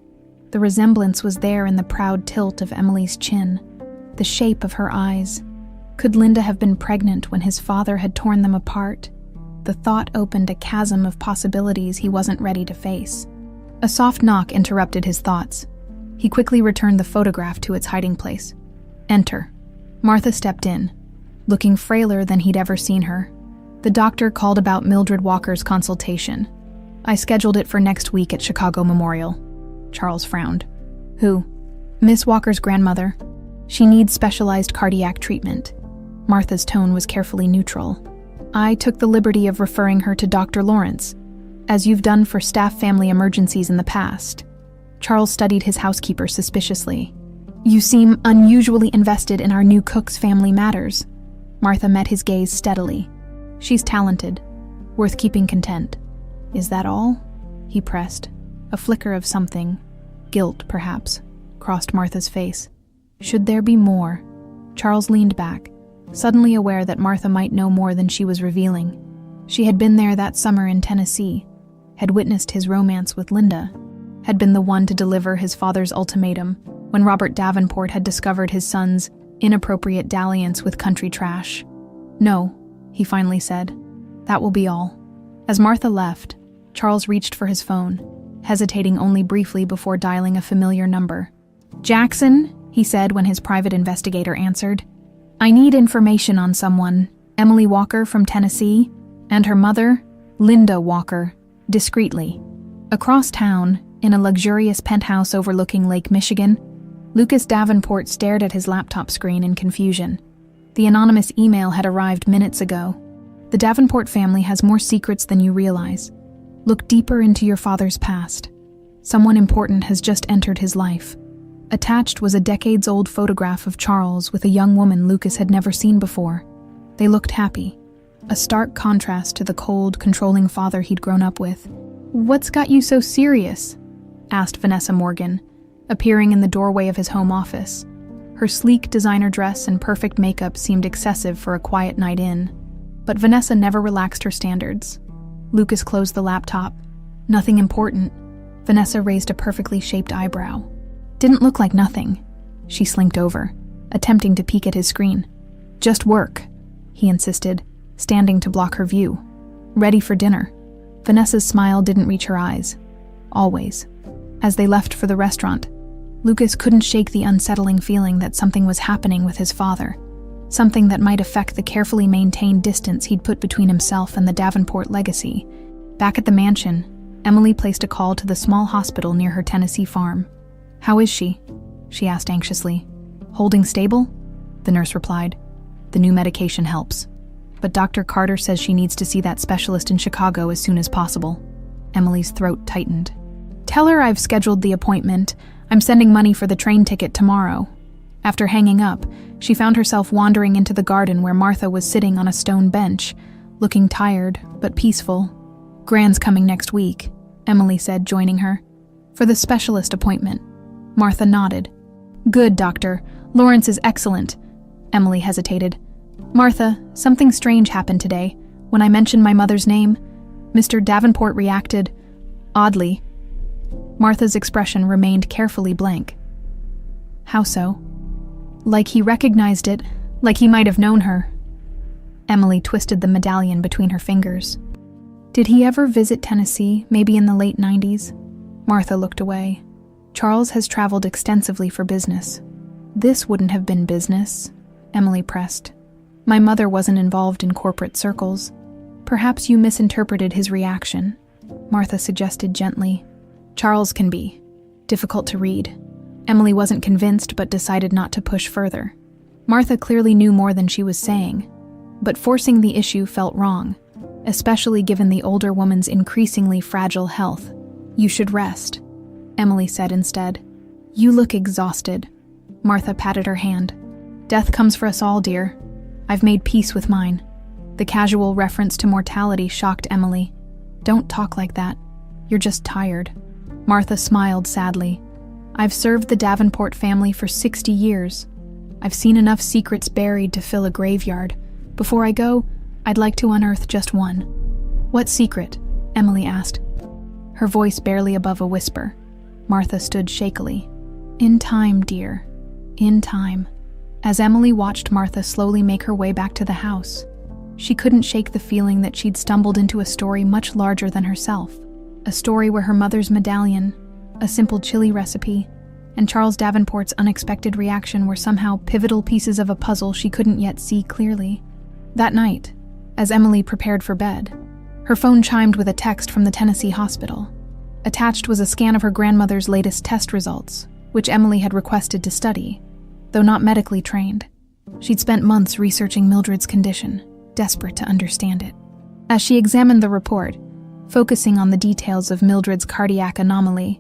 Speaker 1: The resemblance was there in the proud tilt of Emily's chin, the shape of her eyes. Could Linda have been pregnant when his father had torn them apart? The thought opened a chasm of possibilities he wasn't ready to face. A soft knock interrupted his thoughts. He quickly returned the photograph to its hiding place. "Enter." Martha stepped in, looking frailer than he'd ever seen her. "The doctor called about Mildred Walker's consultation. I scheduled it for next week at Chicago Memorial." Charles frowned. "Who?" Miss Walker's grandmother. She needs specialized cardiac treatment. Martha's tone was carefully neutral. I took the liberty of referring her to Dr. Lawrence, as you've done for staff family emergencies in the past. Charles studied his housekeeper suspiciously. You seem unusually invested in our new cook's family matters. Martha met his gaze steadily. She's talented, worth keeping content. Is that all? He pressed. A flicker of something, guilt perhaps, crossed Martha's face. Should there be more? Charles leaned back, suddenly aware that Martha might know more than she was revealing. She had been there that summer in Tennessee, had witnessed his romance with Linda, had been the one to deliver his father's ultimatum when Robert Davenport had discovered his son's inappropriate dalliance with country trash. No, he finally said. That will be all. As Martha left, Charles reached for his phone, hesitating only briefly before dialing a familiar number. Jackson, he said when his private investigator answered. I need information on someone, Emily Walker from Tennessee, and her mother, Linda Walker, discreetly. Across town, in a luxurious penthouse overlooking Lake Michigan, Lucas Davenport stared at his laptop screen in confusion. The anonymous email had arrived minutes ago. The Davenport family has more secrets than you realize. Look deeper into your father's past. Someone important has just entered his life. Attached was a decades-old photograph of Charles with a young woman Lucas had never seen before. They looked happy, a stark contrast to the cold, controlling father he'd grown up with. What's got you so serious? Asked Vanessa Morgan, appearing in the doorway of his home office. Her sleek designer dress and perfect makeup seemed excessive for a quiet night in, but Vanessa never relaxed her standards. Lucas closed the laptop. Nothing important. Vanessa raised a perfectly shaped eyebrow. Didn't look like nothing. She slinked over, attempting to peek at his screen. Just work, he insisted, standing to block her view. Ready for dinner. Vanessa's smile didn't reach her eyes. Always. As they left for the restaurant, Lucas couldn't shake the unsettling feeling that something was happening with his father, something that might affect the carefully maintained distance he'd put between himself and the Davenport legacy. Back at the mansion, Emily placed a call to the small hospital near her Tennessee farm. How is she? She asked anxiously. Holding stable? The nurse replied. The new medication helps. But Dr. Carter says she needs to see that specialist in Chicago as soon as possible. Emily's throat tightened. Tell her I've scheduled the appointment. I'm sending money for the train ticket tomorrow. After hanging up, she found herself wandering into the garden where Martha was sitting on a stone bench, looking tired but peaceful. Gran's coming next week, Emily said, joining her. For the specialist appointment. Martha nodded. Good, doctor. Lawrence is excellent. Emily hesitated. Martha, something strange happened today. When I mentioned my mother's name, Mr. Davenport reacted oddly. Martha's expression remained carefully blank. How so? Like he recognized it, like he might have known her. Emily twisted the medallion between her fingers. Did he ever visit Tennessee, maybe in the late 90s? Martha looked away. Charles has traveled extensively for business. This wouldn't have been business, Emily pressed. My mother wasn't involved in corporate circles. Perhaps you misinterpreted his reaction, Martha suggested gently. Charles can be difficult to read. Emily wasn't convinced but decided not to push further. Martha clearly knew more than she was saying, but forcing the issue felt wrong, especially given the older woman's increasingly fragile health. You should rest, Emily said instead. You look exhausted. Martha patted her hand. Death comes for us all, dear. I've made peace with mine. The casual reference to mortality shocked Emily. Don't talk like that. You're just tired. Martha smiled sadly. I've served the Davenport family for 60 years. I've seen enough secrets buried to fill a graveyard. Before I go, I'd like to unearth just one. What secret? Emily asked. Her voice barely above a whisper. Martha stood shakily. In time, dear. In time. As Emily watched Martha slowly make her way back to the house, she couldn't shake the feeling that she'd stumbled into a story much larger than herself. A story where her mother's medallion, a simple chili recipe, and Charles Davenport's unexpected reaction were somehow pivotal pieces of a puzzle she couldn't yet see clearly. That night, as Emily prepared for bed, her phone chimed with a text from the Tennessee hospital. Attached was a scan of her grandmother's latest test results, which Emily had requested to study, though not medically trained. She'd spent months researching Mildred's condition, desperate to understand it. As she examined the report, focusing on the details of Mildred's cardiac anomaly,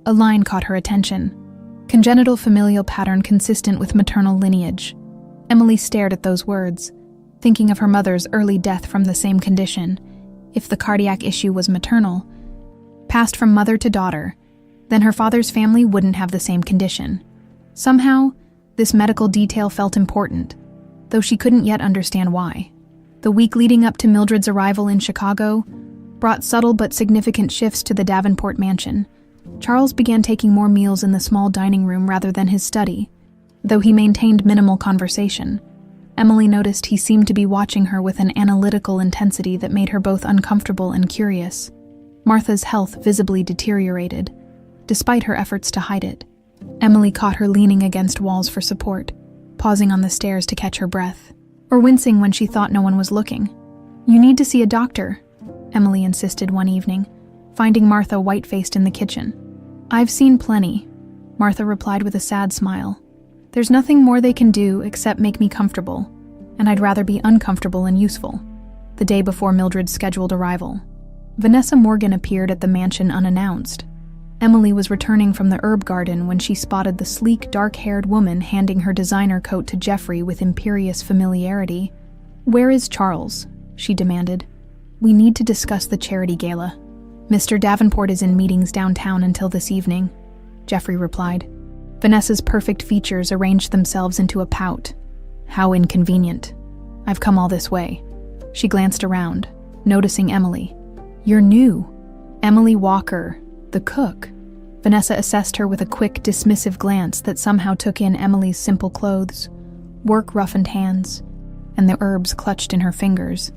Speaker 1: a line caught her attention: congenital familial pattern consistent with maternal lineage. Emily stared at those words, thinking of her mother's early death from the same condition. If the cardiac issue was maternal, passed from mother to daughter, then her father's family wouldn't have the same condition. Somehow, this medical detail felt important, though she couldn't yet understand why. The week leading up to Mildred's arrival in Chicago brought subtle but significant shifts to the Davenport mansion. Charles began taking more meals in the small dining room rather than his study. Though he maintained minimal conversation, Emily noticed he seemed to be watching her with an analytical intensity that made her both uncomfortable and curious. Martha's health visibly deteriorated, despite her efforts to hide it. Emily caught her leaning against walls for support, pausing on the stairs to catch her breath, or wincing when she thought no one was looking. "You need to see a doctor," Emily insisted one evening, finding Martha white-faced in the kitchen. "I've seen plenty," Martha replied with a sad smile. "There's nothing more they can do except make me comfortable, and I'd rather be uncomfortable and useful." The day before Mildred's scheduled arrival, Vanessa Morgan appeared at the mansion unannounced. Emily was returning from the herb garden when she spotted the sleek, dark-haired woman handing her designer coat to Jeffrey with imperious familiarity. "Where is Charles?" she demanded. "We need to discuss the charity gala. Mr. Davenport is in meetings downtown until this evening," Jeffrey replied. Vanessa's perfect features arranged themselves into a pout. "How inconvenient. I've come all this way." She glanced around, noticing Emily. "You're new." "Emily Walker, the cook." Vanessa assessed her with a quick, dismissive glance that somehow took in Emily's simple clothes, work-roughened hands, and the herbs clutched in her fingers.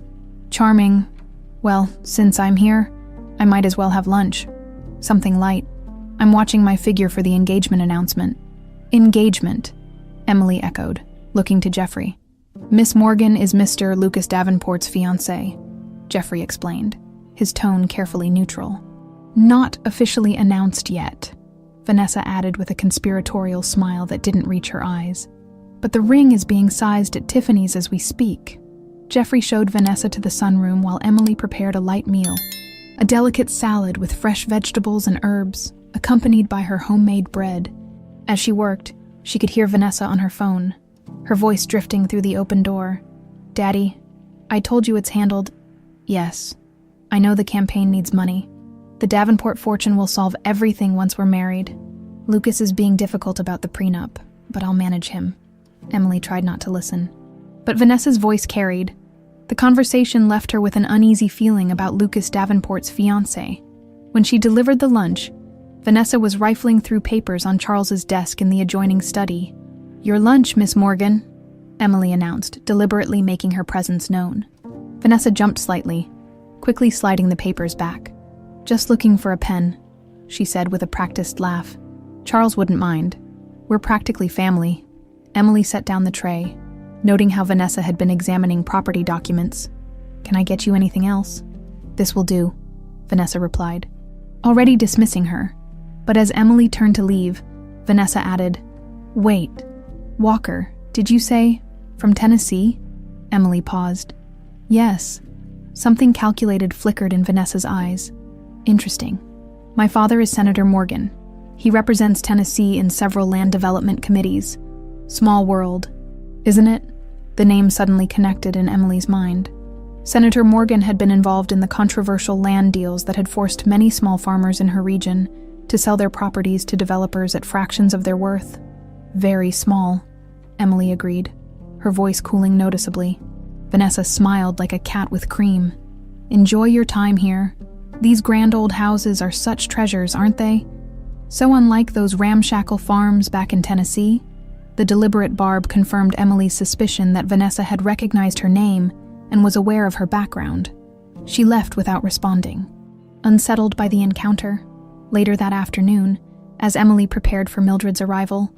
Speaker 1: "Charming. Well, since I'm here, I might as well have lunch. Something light. I'm watching my figure for the engagement announcement." "Engagement," Emily echoed, looking to Jeffrey. "Miss Morgan is Mr. Lucas Davenport's fiancée," Jeffrey explained, his tone carefully neutral. "Not officially announced yet," Vanessa added with a conspiratorial smile that didn't reach her eyes. "But the ring is being sized at Tiffany's as we speak." Jeffrey showed Vanessa to the sunroom while Emily prepared a light meal, a delicate salad with fresh vegetables and herbs, accompanied by her homemade bread. As she worked, she could hear Vanessa on her phone, her voice drifting through the open door. "Daddy, I told you it's handled." "Yes. I know the campaign needs money. The Davenport fortune will solve everything once we're married. Lucas is being difficult about the prenup, but I'll manage him." Emily tried not to listen. But Vanessa's voice carried. The conversation left her with an uneasy feeling about Lucas Davenport's fiancé. When she delivered the lunch, Vanessa was rifling through papers on Charles's desk in the adjoining study. "Your lunch, Miss Morgan," Emily announced, deliberately making her presence known. Vanessa jumped slightly, quickly sliding the papers back. "Just looking for a pen," she said with a practiced laugh. "Charles wouldn't mind. We're practically family." Emily set down the tray, noting how Vanessa had been examining property documents. "Can I get you anything else?" "This will do," Vanessa replied, already dismissing her. But as Emily turned to leave, Vanessa added, "Wait, Walker, did you say from Tennessee?" Emily paused. "Yes." Something calculated flickered in Vanessa's eyes. "Interesting. My father is Senator Morgan. He represents Tennessee in several land development committees. Small world, isn't it?" The name suddenly connected in Emily's mind. Senator Morgan had been involved in the controversial land deals that had forced many small farmers in her region to sell their properties to developers at fractions of their worth. "Very small," Emily agreed, her voice cooling noticeably. Vanessa smiled like a cat with cream. "Enjoy your time here. These grand old houses are such treasures, aren't they? So unlike those ramshackle farms back in Tennessee." The deliberate barb confirmed Emily's suspicion that Vanessa had recognized her name and was aware of her background. She left without responding. Unsettled by the encounter, later that afternoon, as Emily prepared for Mildred's arrival,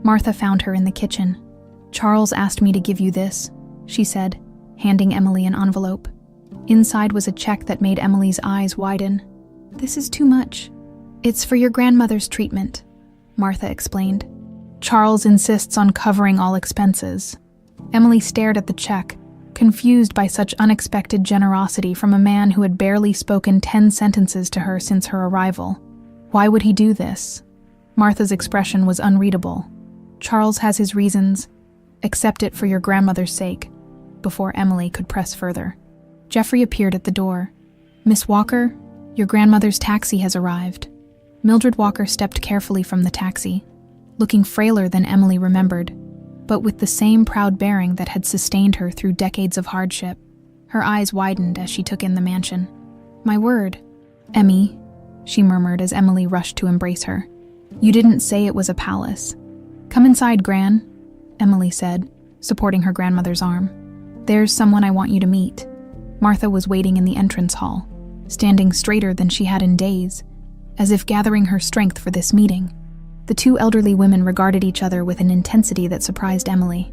Speaker 1: Martha found her in the kitchen. "Charles asked me to give you this," she said, handing Emily an envelope. Inside was a check that made Emily's eyes widen. "This is too much. It's for your grandmother's treatment." Martha explained. Charles insists on covering all expenses. Emily stared at the check, confused by such unexpected generosity from a man who had barely spoken 10 sentences to her since her arrival. Why would he do this? Martha's expression was unreadable. Charles has his reasons. Accept it for your grandmother's sake, before Emily could press further. Jeffrey appeared at the door. Miss Walker, your grandmother's taxi has arrived. Mildred Walker stepped carefully from the taxi, looking frailer than Emily remembered, but with the same proud bearing that had sustained her through decades of hardship. Her eyes widened as she took in the mansion. My word, Emmy, she murmured as Emily rushed to embrace her. You didn't say it was a palace. Come inside, Gran, Emily said, supporting her grandmother's arm. There's someone I want you to meet. Martha was waiting in the entrance hall, standing straighter than she had in days, as if gathering her strength for this meeting. The two elderly women regarded each other with an intensity that surprised Emily.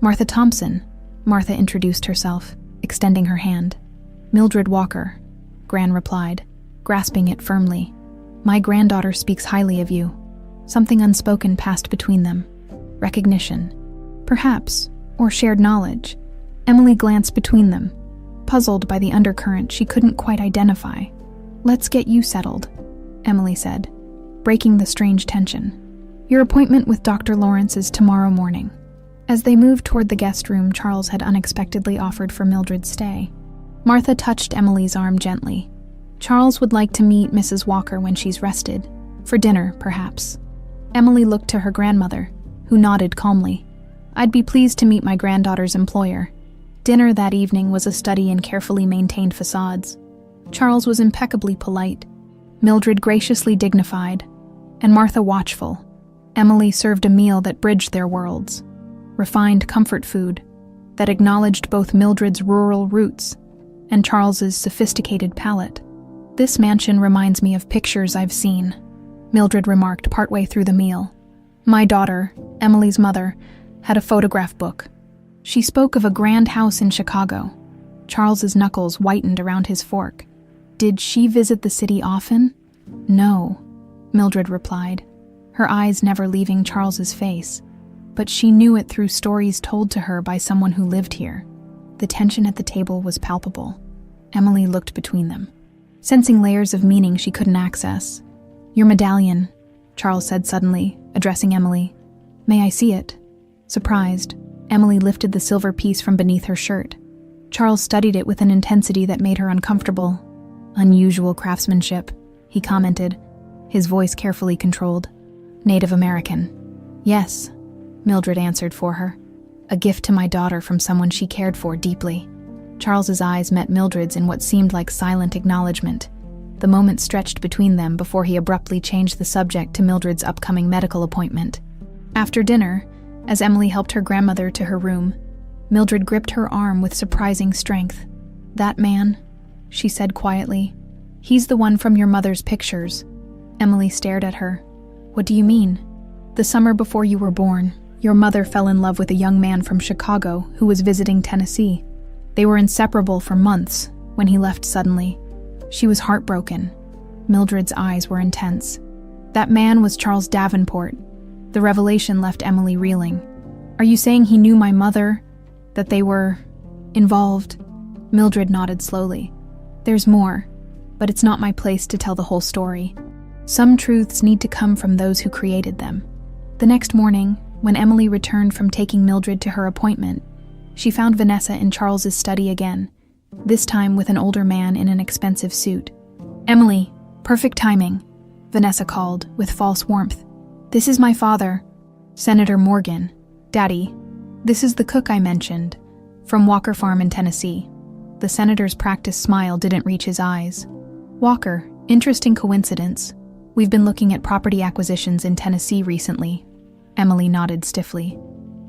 Speaker 1: Martha Thompson, Martha introduced herself, extending her hand. Mildred Walker, Gran replied, grasping it firmly. My granddaughter speaks highly of you. Something unspoken passed between them. Recognition. Perhaps, or shared knowledge. Emily glanced between them, puzzled by the undercurrent she couldn't quite identify. Let's get you settled, Emily said, breaking the strange tension. Your appointment with Dr. Lawrence is tomorrow morning. As they moved toward the guest room Charles had unexpectedly offered for Mildred's stay, Martha touched Emily's arm gently. Charles would like to meet Mrs. Walker when she's rested. For dinner, perhaps. Emily looked to her grandmother, who nodded calmly. I'd be pleased to meet my granddaughter's employer. Dinner that evening was a study in carefully maintained facades. Charles was impeccably polite, Mildred graciously dignified, and Martha watchful. Emily served a meal that bridged their worlds. Refined comfort food that acknowledged both Mildred's rural roots and Charles's sophisticated palate. This mansion reminds me of pictures I've seen, Mildred remarked partway through the meal. My daughter, Emily's mother, had a photograph book. She spoke of a grand house in Chicago. Charles's knuckles whitened around his fork. Did she visit the city often? No, Mildred replied, her eyes never leaving Charles's face. But she knew it through stories told to her by someone who lived here. The tension at the table was palpable. Emily looked between them, sensing layers of meaning she couldn't access. Your medallion, Charles said suddenly, addressing Emily. May I see it? Surprised, Emily lifted the silver piece from beneath her shirt. Charles studied it with an intensity that made her uncomfortable. Unusual craftsmanship, he commented, his voice carefully controlled. Native American. Yes, Mildred answered for her. A gift to my daughter from someone she cared for deeply. Charles's eyes met Mildred's in what seemed like silent acknowledgement. The moment stretched between them before he abruptly changed the subject to Mildred's upcoming medical appointment. After dinner, as Emily helped her grandmother to her room, Mildred gripped her arm with surprising strength. That man, she said quietly. He's the one from your mother's pictures. Emily stared at her. What do you mean? The summer before you were born, your mother fell in love with a young man from Chicago who was visiting Tennessee. They were inseparable for months when he left suddenly. She was heartbroken. Mildred's eyes were intense. That man was Charles Davenport. The revelation left Emily reeling. Are you saying he knew my mother? That they were involved? Mildred nodded slowly. There's more, but it's not my place to tell the whole story. Some truths need to come from those who created them. The next morning, when Emily returned from taking Mildred to her appointment, she found Vanessa in Charles's study again, this time with an older man in an expensive suit. Emily, perfect timing, Vanessa called, with false warmth. This is my father, Senator Morgan. Daddy, this is the cook I mentioned, from Walker Farm in Tennessee. The senator's practiced smile didn't reach his eyes. Walker, interesting coincidence. We've been looking at property acquisitions in Tennessee recently. Emily nodded stiffly.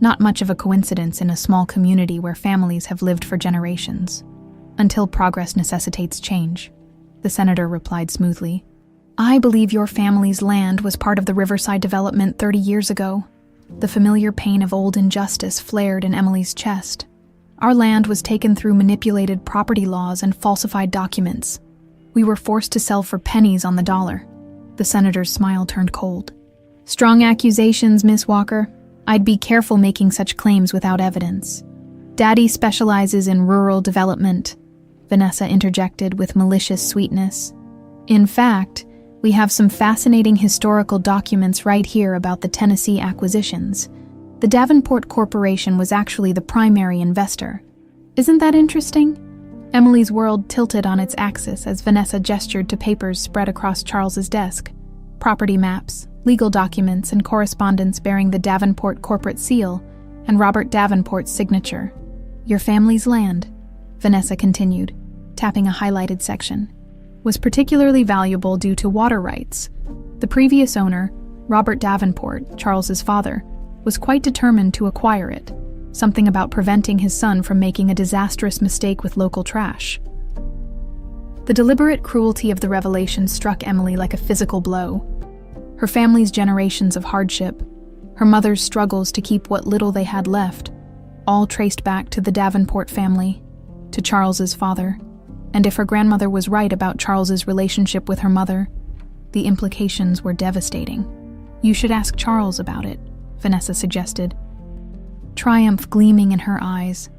Speaker 1: Not much of a coincidence in a small community where families have lived for generations. Until progress necessitates change, the senator replied smoothly. I believe your family's land was part of the Riverside development 30 years ago. The familiar pain of old injustice flared in Emily's chest. Our land was taken through manipulated property laws and falsified documents. We were forced to sell for pennies on the dollar. The senator's smile turned cold. Strong accusations, Miss Walker. I'd be careful making such claims without evidence. Daddy specializes in rural development, Vanessa interjected with malicious sweetness. In fact, we have some fascinating historical documents right here about the Tennessee acquisitions. The Davenport Corporation was actually the primary investor. Isn't that interesting? Emily's world tilted on its axis as Vanessa gestured to papers spread across Charles's desk. Property maps, legal documents, and correspondence bearing the Davenport corporate seal and Robert Davenport's signature. Your family's land, Vanessa continued, tapping a highlighted section, was particularly valuable due to water rights. The previous owner, Robert Davenport, Charles's father, was quite determined to acquire it, something about preventing his son from making a disastrous mistake with local trash. The deliberate cruelty of the revelation struck Emily like a physical blow. Her family's generations of hardship, her mother's struggles to keep what little they had left, all traced back to the Davenport family, to Charles's father. And if her grandmother was right about Charles's relationship with her mother, the implications were devastating. You should ask Charles about it, Vanessa suggested, triumph gleaming in her eyes.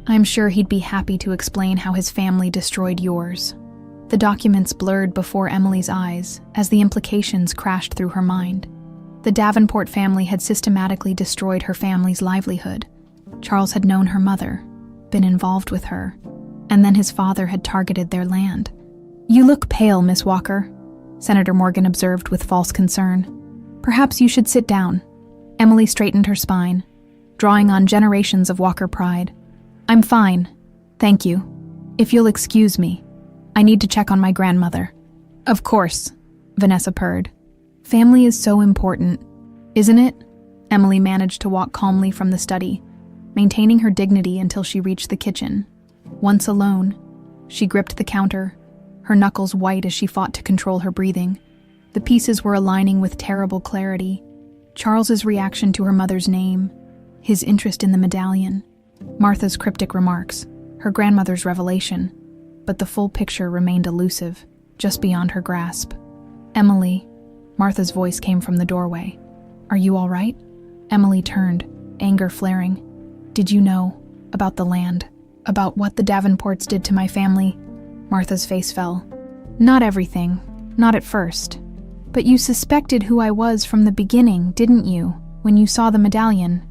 Speaker 1: I'm sure he'd be happy to explain how his family destroyed yours. The documents blurred before Emily's eyes as the implications crashed through her mind. The Davenport family had systematically destroyed her family's livelihood. Charles had known her mother, been involved with her, and then his father had targeted their land. You look pale, Miss Walker, Senator Morgan observed with false concern. Perhaps you should sit down. Emily straightened her spine, drawing on generations of Walker pride. I'm fine, thank you. If you'll excuse me, I need to check on my grandmother. Of course, Vanessa purred. Family is so important, isn't it? Emily managed to walk calmly from the study, maintaining her dignity until she reached the kitchen. Once alone, she gripped the counter, her knuckles white as she fought to control her breathing. The pieces were aligning with terrible clarity. Charles's reaction to her mother's name, his interest in the medallion, Martha's cryptic remarks, her grandmother's revelation, but the full picture remained elusive, just beyond her grasp. Emily, Martha's voice came from the doorway. Are you all right? Emily turned, anger flaring. Did you know about the land? About what the Davenports did to my family? Martha's face fell. Not everything, not at first. But you suspected who I was from the beginning, didn't you, when you saw the medallion?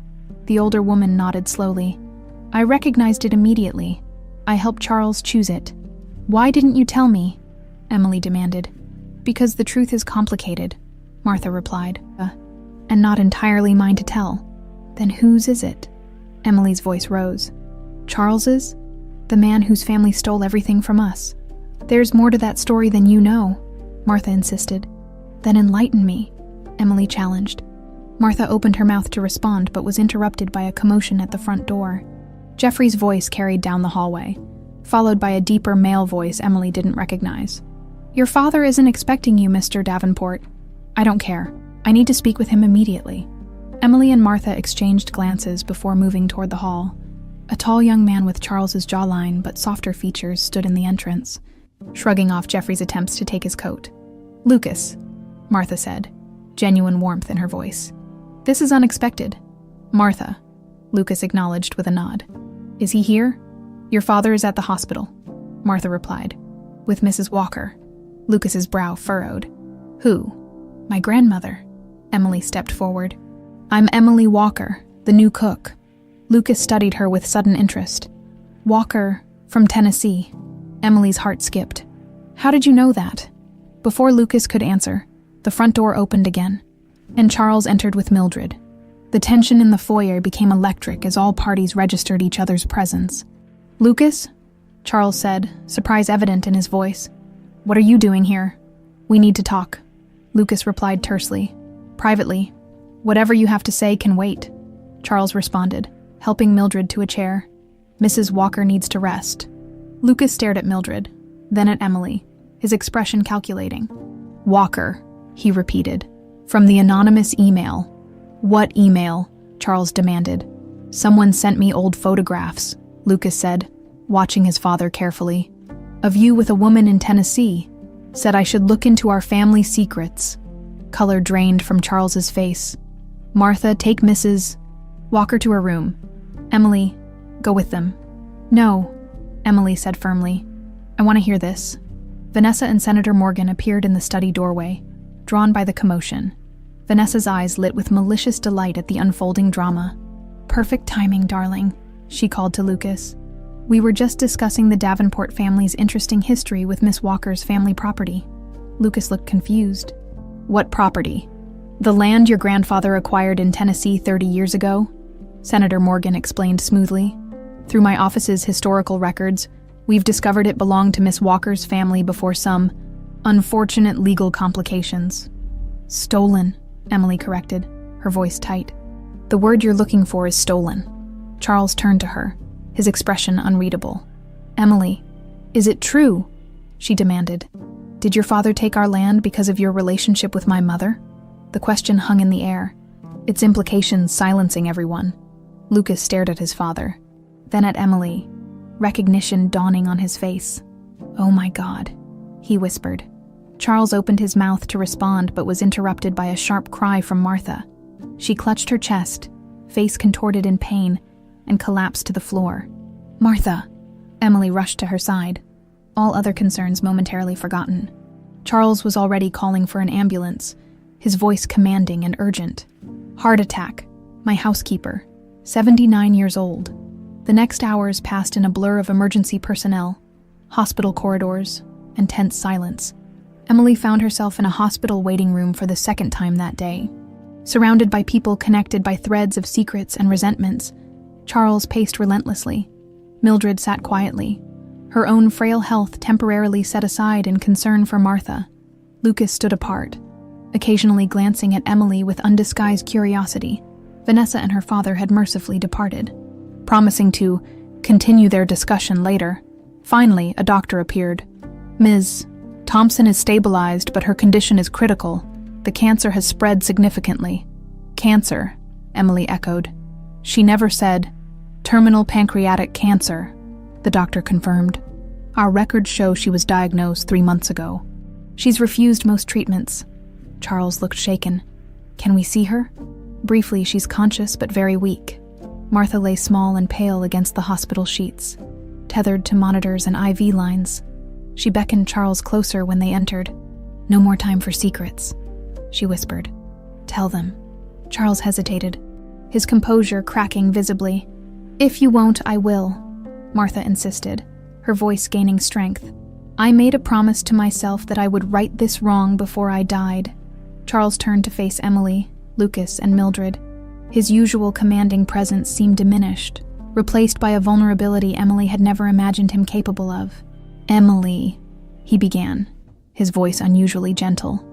Speaker 1: The older woman nodded slowly. I recognized it immediately. I helped Charles choose it. Why didn't you tell me? Emily demanded. Because the truth is complicated, Martha replied, and not entirely mine to tell. Then whose is it? Emily's voice rose. Charles's? The man whose family stole everything from us. There's more to that story than you know, Martha insisted. Then enlighten me, Emily challenged. Martha opened her mouth to respond but was interrupted by a commotion at the front door. Jeffrey's voice carried down the hallway, followed by a deeper male voice Emily didn't recognize. Your father isn't expecting you, Mr. Davenport. I don't care. I need to speak with him immediately. Emily and Martha exchanged glances before moving toward the hall. A tall young man with Charles's jawline but softer features stood in the entrance, shrugging off Jeffrey's attempts to take his coat. Lucas, Martha said, genuine warmth in her voice. This is unexpected. Martha, Lucas acknowledged with a nod. Is he here? Your father is at the hospital, Martha replied. With Mrs. Walker. Lucas's brow furrowed. Who? My grandmother. Emily stepped forward. I'm Emily Walker, the new cook. Lucas studied her with sudden interest. Walker, from Tennessee. Emily's heart skipped. How did you know that? Before Lucas could answer, the front door opened again, and Charles entered with Mildred. The tension in the foyer became electric as all parties registered each other's presence. Lucas? Charles said, surprise evident in his voice. What are you doing here? We need to talk. Lucas replied tersely. Privately. Whatever you have to say can wait. Charles responded, helping Mildred to a chair. Mrs. Walker needs to rest. Lucas stared at Mildred, then at Emily, his expression calculating. Walker, he repeated, from the anonymous email. What email? Charles demanded. Someone sent me old photographs, Lucas said, watching his father carefully. Of you with a woman in Tennessee. Said I should look into our family secrets. Color drained from Charles's face. "Martha, take Mrs. Walker to her room. Emily, go with them." "No," Emily said firmly. "I want to hear this." Vanessa and Senator Morgan appeared in the study doorway, drawn by the commotion. Vanessa's eyes lit with malicious delight at the unfolding drama. "Perfect timing, darling," she called to Lucas. "We were just discussing the Davenport family's interesting history with Miss Walker's family property." Lucas looked confused. "What property? The land your grandfather acquired in Tennessee 30 years ago?" Senator Morgan explained smoothly. "Through my office's historical records, we've discovered it belonged to Miss Walker's family before some unfortunate legal complications." "Stolen," Emily corrected, her voice tight. "The word you're looking for is stolen." Charles turned to her, his expression unreadable. "Emily, is it true?" she demanded. "Did your father take our land because of your relationship with my mother?" The question hung in the air, its implications silencing everyone. Lucas stared at his father, then at Emily, recognition dawning on his face. "Oh my God," he whispered. Charles opened his mouth to respond but was interrupted by a sharp cry from Martha. She clutched her chest, face contorted in pain, and collapsed to the floor. "Martha!" Emily rushed to her side, all other concerns momentarily forgotten. Charles was already calling for an ambulance, his voice commanding and urgent. "Heart attack. My housekeeper. 79 years old." The next hours passed in a blur of emergency personnel, hospital corridors, and tense silence. Emily found herself in a hospital waiting room for the second time that day. Surrounded by people connected by threads of secrets and resentments, Charles paced relentlessly. Mildred sat quietly, her own frail health temporarily set aside in concern for Martha. Lucas stood apart, occasionally glancing at Emily with undisguised curiosity. Vanessa and her father had mercifully departed, promising to continue their discussion later. Finally, a doctor appeared. "Ms. Thompson is stabilized, but her condition is critical. The cancer has spread significantly." "Cancer," Emily echoed. "She never said terminal pancreatic cancer," the doctor confirmed. "Our records show she was diagnosed 3 months ago. She's refused most treatments." Charles looked shaken. "Can we see her?" "Briefly, she's conscious but very weak." Martha lay small and pale against the hospital sheets, tethered to monitors and IV lines. She beckoned Charles closer when they entered. "No more time for secrets," she whispered. "Tell them." Charles hesitated, his composure cracking visibly. "If you won't, I will," Martha insisted, her voice gaining strength. "I made a promise to myself that I would right this wrong before I died." Charles turned to face Emily, Lucas, and Mildred. His usual commanding presence seemed diminished, replaced by a vulnerability Emily had never imagined him capable of. "Emily," he began, his voice unusually gentle.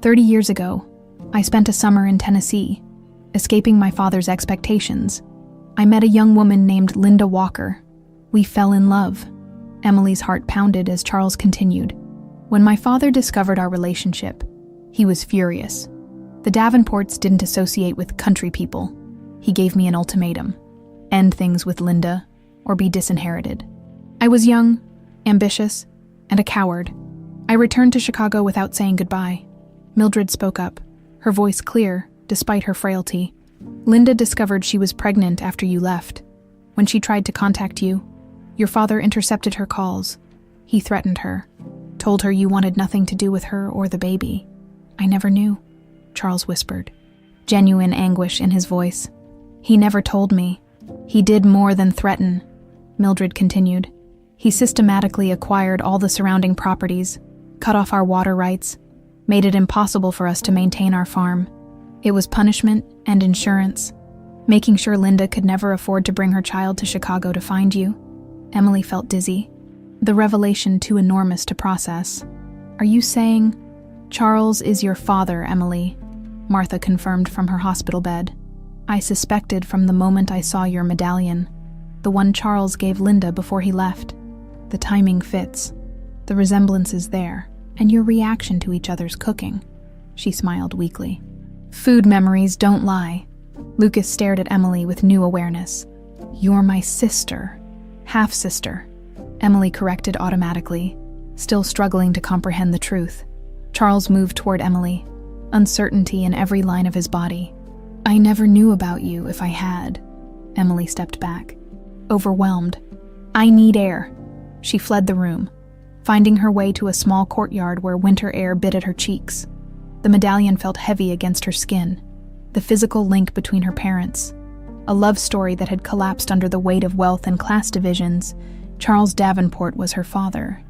Speaker 1: 30 years ago, I spent a summer in Tennessee, escaping my father's expectations. I met a young woman named Linda Walker. We fell in love." Emily's heart pounded as Charles continued. "When my father discovered our relationship, he was furious. The Davenports didn't associate with country people. He gave me an ultimatum: end things with Linda, or be disinherited. I was young, ambitious, and a coward. I returned to Chicago without saying goodbye." Mildred spoke up, her voice clear, despite her frailty. "Linda discovered she was pregnant after you left. When she tried to contact you, your father intercepted her calls. He threatened her, told her you wanted nothing to do with her or the baby. I never knew," Charles whispered, genuine anguish in his voice. "He never told me. He did more than threaten," Mildred continued. "He systematically acquired all the surrounding properties, cut off our water rights, made it impossible for us to maintain our farm. It was punishment and insurance, making sure Linda could never afford to bring her child to Chicago to find you." Emily felt dizzy, the revelation too enormous to process. "Are you saying—" "Charles is your father, Emily," Martha confirmed from her hospital bed. "I suspected from the moment I saw your medallion, the one Charles gave Linda before he left. The timing fits. The resemblance is there, and your reaction to each other's cooking." She smiled weakly. "Food memories don't lie." Lucas stared at Emily with new awareness. "You're my sister. Half-sister," Emily corrected automatically, still struggling to comprehend the truth. Charles moved toward Emily, uncertainty in every line of his body. "I never knew about you if I had." Emily stepped back, overwhelmed. "I need air." She fled the room, finding her way to a small courtyard where winter air bit at her cheeks. The medallion felt heavy against her skin, the physical link between her parents. A love story that had collapsed under the weight of wealth and class divisions. Charles Davenport was her father.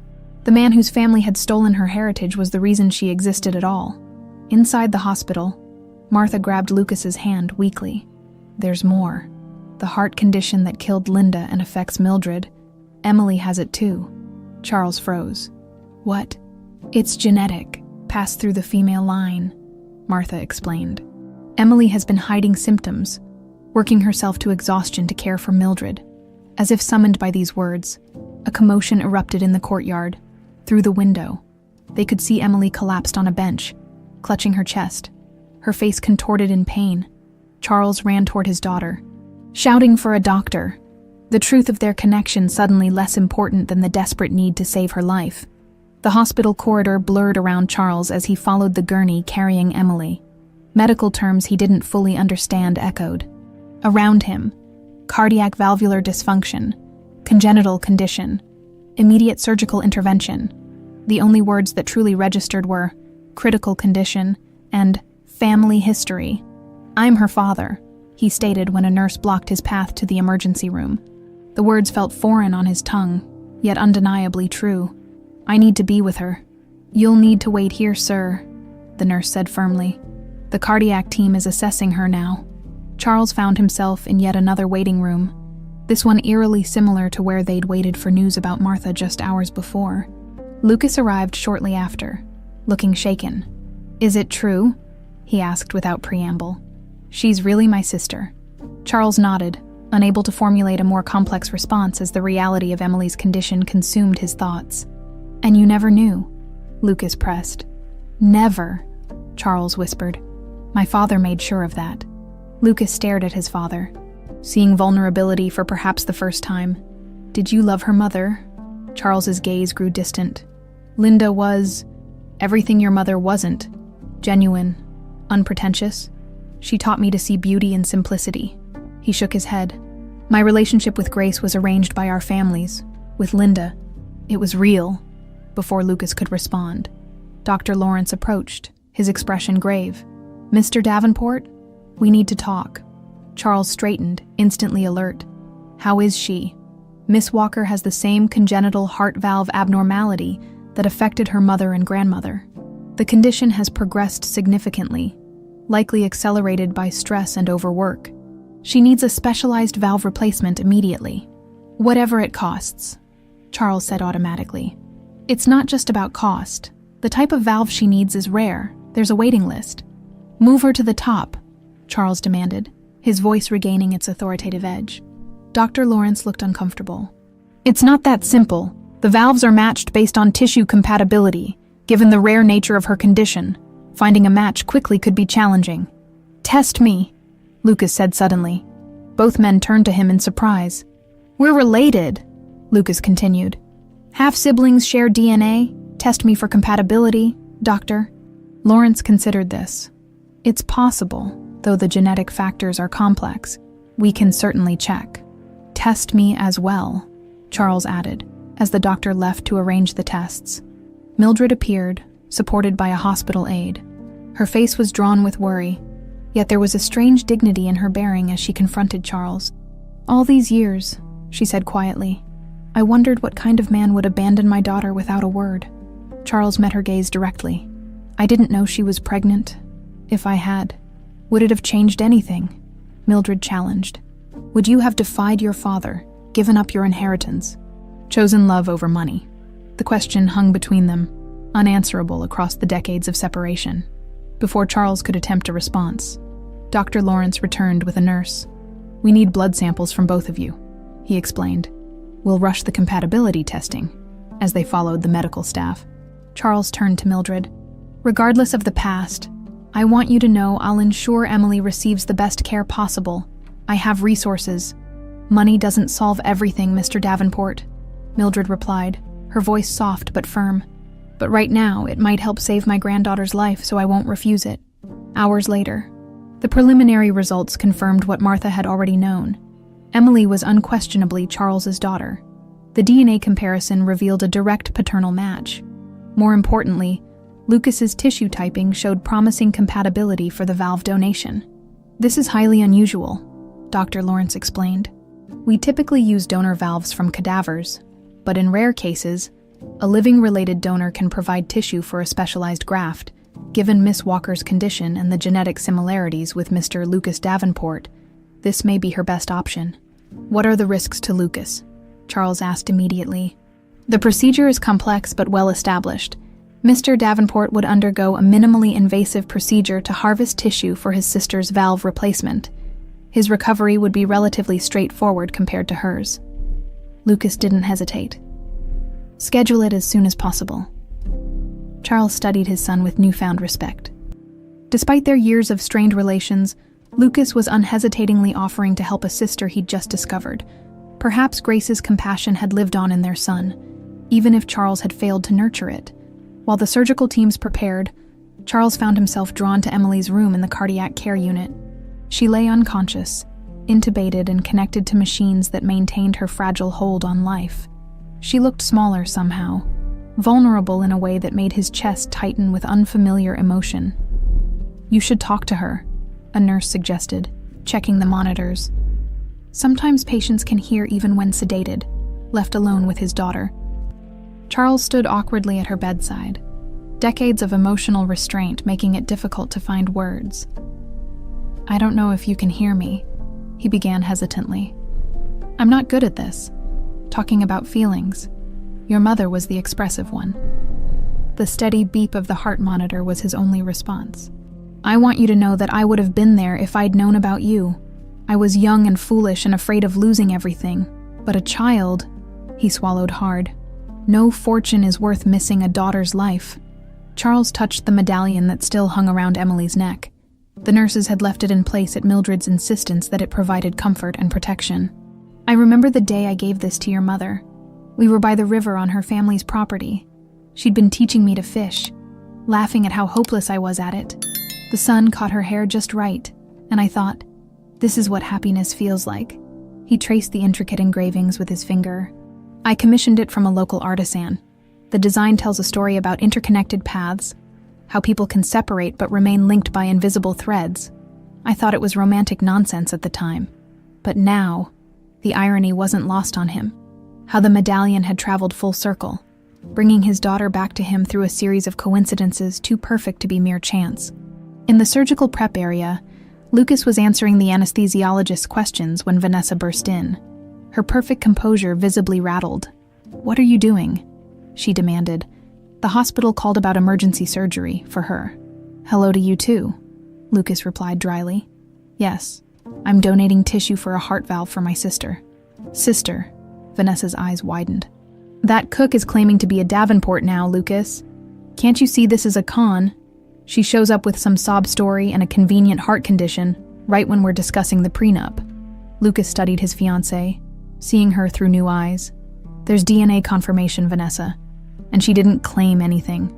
Speaker 1: The man whose family had stolen her heritage was the reason she existed at all. Inside the hospital, Martha grabbed Lucas's hand weakly. "There's more. The heart condition that killed Linda and affects Mildred. Emily has it too." Charles froze. "What?" "It's genetic, passed through the female line," Martha explained. "Emily has been hiding symptoms, working herself to exhaustion to care for Mildred." As if summoned by these words, a commotion erupted in the courtyard. Through the window, they could see Emily collapsed on a bench, clutching her chest, her face contorted in pain. Charles ran toward his daughter, shouting for a doctor, the truth of their connection suddenly less important than the desperate need to save her life. The hospital corridor blurred around Charles as he followed the gurney carrying Emily. Medical terms he didn't fully understand echoed. Around him, cardiac valvular dysfunction, congenital condition, immediate surgical intervention. The only words that truly registered were critical condition and family history. "I'm her father," he stated when a nurse blocked his path to the emergency room. The words felt foreign on his tongue, yet undeniably true. "I need to be with her." "You'll need to wait here, sir," the nurse said firmly. "The cardiac team is assessing her now." Charles found himself in yet another waiting room, this one eerily similar to where they'd waited for news about Martha just hours before. Lucas arrived shortly after, looking shaken. "Is it true?" he asked without preamble. "She's really my sister." Charles nodded, unable to formulate a more complex response as the reality of Emily's condition consumed his thoughts. "And you never knew?" Lucas pressed. "Never," Charles whispered. "My father made sure of that." Lucas stared at his father, seeing vulnerability for perhaps the first time. "Did you love her mother?" Charles's gaze grew distant. "Linda was everything your mother wasn't. Genuine, unpretentious. She taught me to see beauty in simplicity." He shook his head. "My relationship with Grace was arranged by our families. With Linda, it was real." Before Lucas could respond, Dr. Lawrence approached, his expression grave. "Mr. Davenport, we need to talk." Charles straightened, instantly alert. "How is she?" "Miss Walker has the same congenital heart valve abnormality that affected her mother and grandmother. The condition has progressed significantly, likely accelerated by stress and overwork. She needs a specialized valve replacement immediately. Whatever it costs," Charles said automatically. "It's not just about cost. The type of valve she needs is rare. There's a waiting list." "Move her to the top," Charles demanded, his voice regaining its authoritative edge. Dr. Lawrence looked uncomfortable. "It's not that simple. The valves are matched based on tissue compatibility, given the rare nature of her condition. Finding a match quickly could be challenging." "Test me," Lucas said suddenly. Both men turned to him in surprise. "We're related," Lucas continued. "Half-siblings share DNA. Test me for compatibility, doctor." Lawrence considered this. "It's possible, though the genetic factors are complex. We can certainly check." "Test me as well," Charles added, as the doctor left to arrange the tests. Mildred appeared, supported by a hospital aide. Her face was drawn with worry, yet there was a strange dignity in her bearing as she confronted Charles. "All these years," she said quietly, "I wondered what kind of man would abandon my daughter without a word." Charles met her gaze directly. "I didn't know she was pregnant. If I had, would it have changed anything?" Mildred challenged. "Would you have defied your father, given up your inheritance, chosen love over money?" The question hung between them, unanswerable across the decades of separation. Before Charles could attempt a response, Dr. Lawrence returned with a nurse. "We need blood samples from both of you," he explained. "We'll rush the compatibility testing," as they followed the medical staff. Charles turned to Mildred. "Regardless of the past, I want you to know I'll ensure Emily receives the best care possible. I have resources. Money doesn't solve everything, Mr. Davenport," Mildred replied, her voice soft but firm. "But right now, it might help save my granddaughter's life, so I won't refuse it." Hours later, the preliminary results confirmed what Martha had already known. Emily was unquestionably Charles's daughter. The DNA comparison revealed a direct paternal match. More importantly, Lucas's tissue typing showed promising compatibility for the valve donation. This is highly unusual, Dr. Lawrence explained. We typically use donor valves from cadavers, but in rare cases, a living-related donor can provide tissue for a specialized graft. Given Miss Walker's condition and the genetic similarities with Mr. Lucas Davenport, this may be her best option. What are the risks to Lucas? Charles asked immediately. The procedure is complex but well established. Mr. Davenport would undergo a minimally invasive procedure to harvest tissue for his sister's valve replacement. His recovery would be relatively straightforward compared to hers. Lucas didn't hesitate. Schedule it as soon as possible. Charles studied his son with newfound respect. Despite their years of strained relations, Lucas was unhesitatingly offering to help a sister he'd just discovered. Perhaps Grace's compassion had lived on in their son, even if Charles had failed to nurture it. While the surgical teams prepared, Charles found himself drawn to Emily's room in the cardiac care unit. She lay unconscious, intubated and connected to machines that maintained her fragile hold on life. She looked smaller somehow, vulnerable in a way that made his chest tighten with unfamiliar emotion. "You should talk to her," a nurse suggested, checking the monitors. Sometimes patients can hear even when sedated, left alone with his daughter. Charles stood awkwardly at her bedside, decades of emotional restraint making it difficult to find words. "I don't know if you can hear me," he began hesitantly. "I'm not good at this, talking about feelings. Your mother was the expressive one." The steady beep of the heart monitor was his only response. "I want you to know that I would have been there if I'd known about you. I was young and foolish and afraid of losing everything. But a child," he swallowed hard. "No fortune is worth missing a daughter's life." Charles touched the medallion that still hung around Emily's neck. The nurses had left it in place at Mildred's insistence that it provided comfort and protection. "I remember the day I gave this to your mother. We were by the river on her family's property. She'd been teaching me to fish, laughing at how hopeless I was at it. The sun caught her hair just right, and I thought, this is what happiness feels like." He traced the intricate engravings with his finger. "I commissioned it from a local artisan. The design tells a story about interconnected paths, how people can separate but remain linked by invisible threads. I thought it was romantic nonsense at the time. But now, the irony wasn't lost on him. How the medallion had traveled full circle, bringing his daughter back to him through a series of coincidences too perfect to be mere chance. In the surgical prep area, Lucas was answering the anesthesiologist's questions when Vanessa burst in. Her perfect composure visibly rattled. "What are you doing?" she demanded. "The hospital called about emergency surgery for her." "Hello to you too," Lucas replied dryly. "Yes, I'm donating tissue for a heart valve for my sister." "Sister?" Vanessa's eyes widened. "That cook is claiming to be a Davenport now, Lucas. Can't you see this is a con? She shows up with some sob story and a convenient heart condition right when we're discussing the prenup." Lucas studied his fiancée, seeing her through new eyes. "There's DNA confirmation, Vanessa, and she didn't claim anything.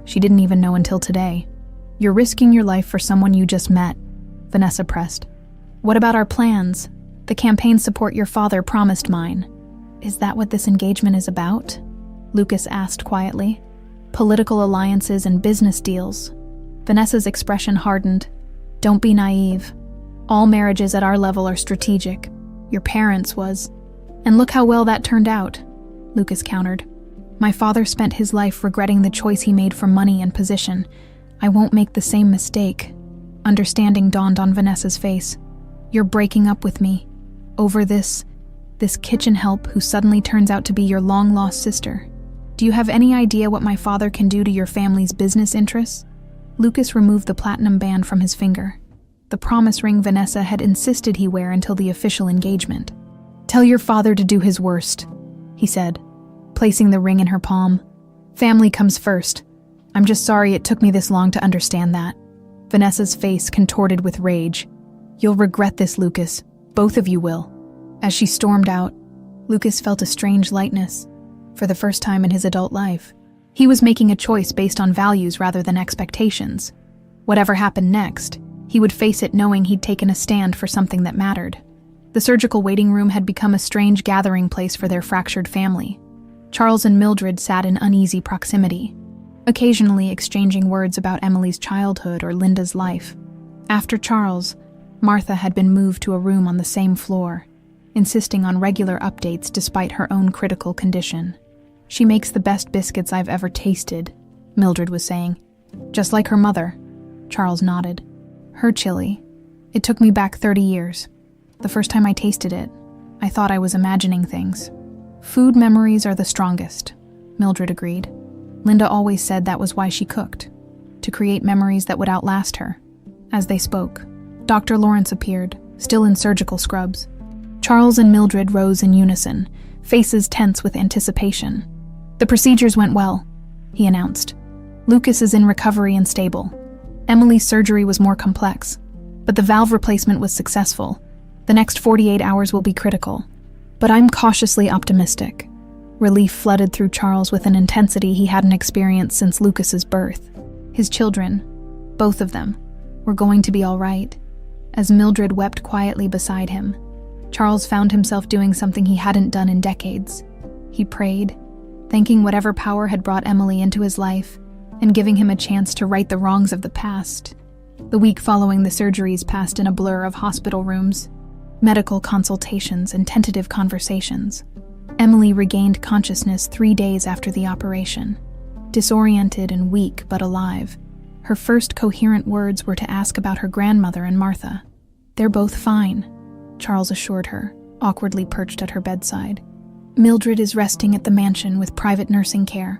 Speaker 1: She didn't even know until today. You're risking your life for someone you just met," Vanessa pressed. "What about our plans? The campaign support your father promised mine." "Is that what this engagement is about?" Lucas asked quietly. "Political alliances and business deals." Vanessa's expression hardened. "Don't be naive. All marriages at our level are strategic. Your parents' was. And look how well that turned out," Lucas countered. "My father spent his life regretting the choice he made for money and position. I won't make the same mistake." Understanding dawned on Vanessa's face. "You're breaking up with me. Over this kitchen help who suddenly turns out to be your long-lost sister. Do you have any idea what my father can do to your family's business interests?" Lucas removed the platinum band from his finger, the promise ring Vanessa had insisted he wear until the official engagement. "Tell your father to do his worst," he said, placing the ring in her palm. "Family comes first. I'm just sorry it took me this long to understand that." Vanessa's face contorted with rage. "You'll regret this, Lucas. Both of you will." As she stormed out, Lucas felt a strange lightness. For the first time in his adult life, he was making a choice based on values rather than expectations. Whatever happened next, he would face it knowing he'd taken a stand for something that mattered. The surgical waiting room had become a strange gathering place for their fractured family. Charles and Mildred sat in uneasy proximity, occasionally exchanging words about Emily's childhood or Linda's life. After Charles, Martha had been moved to a room on the same floor, insisting on regular updates despite her own critical condition. "She makes the best biscuits I've ever tasted," Mildred was saying. "Just like her mother." Charles nodded. "Her chili. It took me back 30 years. The first time I tasted it, I thought I was imagining things." "Food memories are the strongest," Mildred agreed. Linda always said that was why she cooked, to create memories that would outlast her. As they spoke, Dr. Lawrence appeared, still in surgical scrubs. Charles and Mildred rose in unison, faces tense with anticipation. "The procedures went well," he announced. "Lucas is in recovery and stable. Emily's surgery was more complex, but the valve replacement was successful. The next 48 hours will be critical. But I'm cautiously optimistic." Relief flooded through Charles with an intensity he hadn't experienced since Lucas's birth. His children, both of them, were going to be all right. As Mildred wept quietly beside him, Charles found himself doing something he hadn't done in decades. He prayed, thanking whatever power had brought Emily into his life and giving him a chance to right the wrongs of the past. The week following the surgeries passed in a blur of hospital rooms, medical consultations, and tentative conversations. Emily regained consciousness 3 days after the operation, disoriented and weak but alive. Her first coherent words were to ask about her grandmother and Martha. "They're both fine," Charles assured her, awkwardly perched at her bedside. "Mildred is resting at the mansion with private nursing care,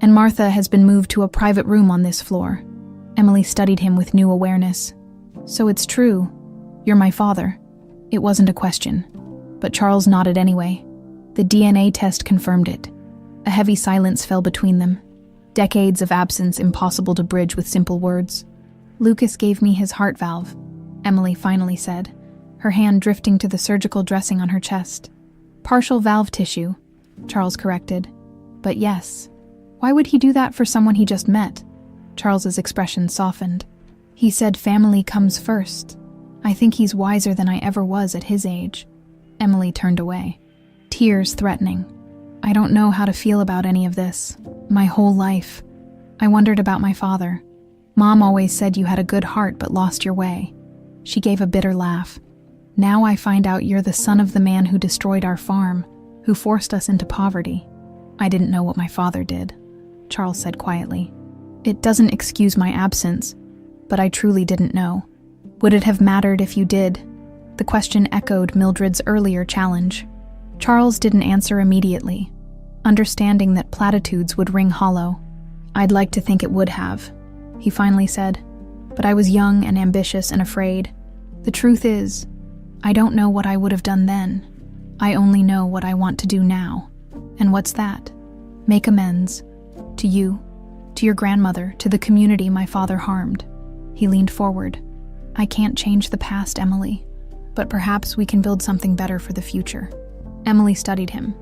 Speaker 1: and Martha has been moved to a private room on this floor." Emily studied him with new awareness. "So it's true. You're my father." It wasn't a question, but Charles nodded anyway. The DNA test confirmed it. A heavy silence fell between them. Decades of absence impossible to bridge with simple words. "Lucas gave me his heart valve," Emily finally said, her hand drifting to the surgical dressing on her chest. "Partial valve tissue," Charles corrected. "But yes. Why would he do that for someone he just met?" Charles's expression softened. "He said family comes first. I think he's wiser than I ever was at his age." Emily turned away, tears threatening. "I don't know how to feel about any of this. My whole life, I wondered about my father. Mom always said you had a good heart but lost your way." She gave a bitter laugh. "Now I find out you're the son of the man who destroyed our farm, who forced us into poverty." "I didn't know what my father did," Charles said quietly. "It doesn't excuse my absence, but I truly didn't know." "Would it have mattered if you did?" The question echoed Mildred's earlier challenge. Charles didn't answer immediately, understanding that platitudes would ring hollow. "I'd like to think it would have," he finally said, "but I was young and ambitious and afraid. The truth is, I don't know what I would have done then. I only know what I want to do now. And what's that? Make amends. To you, to your grandmother, to the community my father harmed." He leaned forward. "I can't change the past, Emily, but perhaps we can build something better for the future." Emily studied him,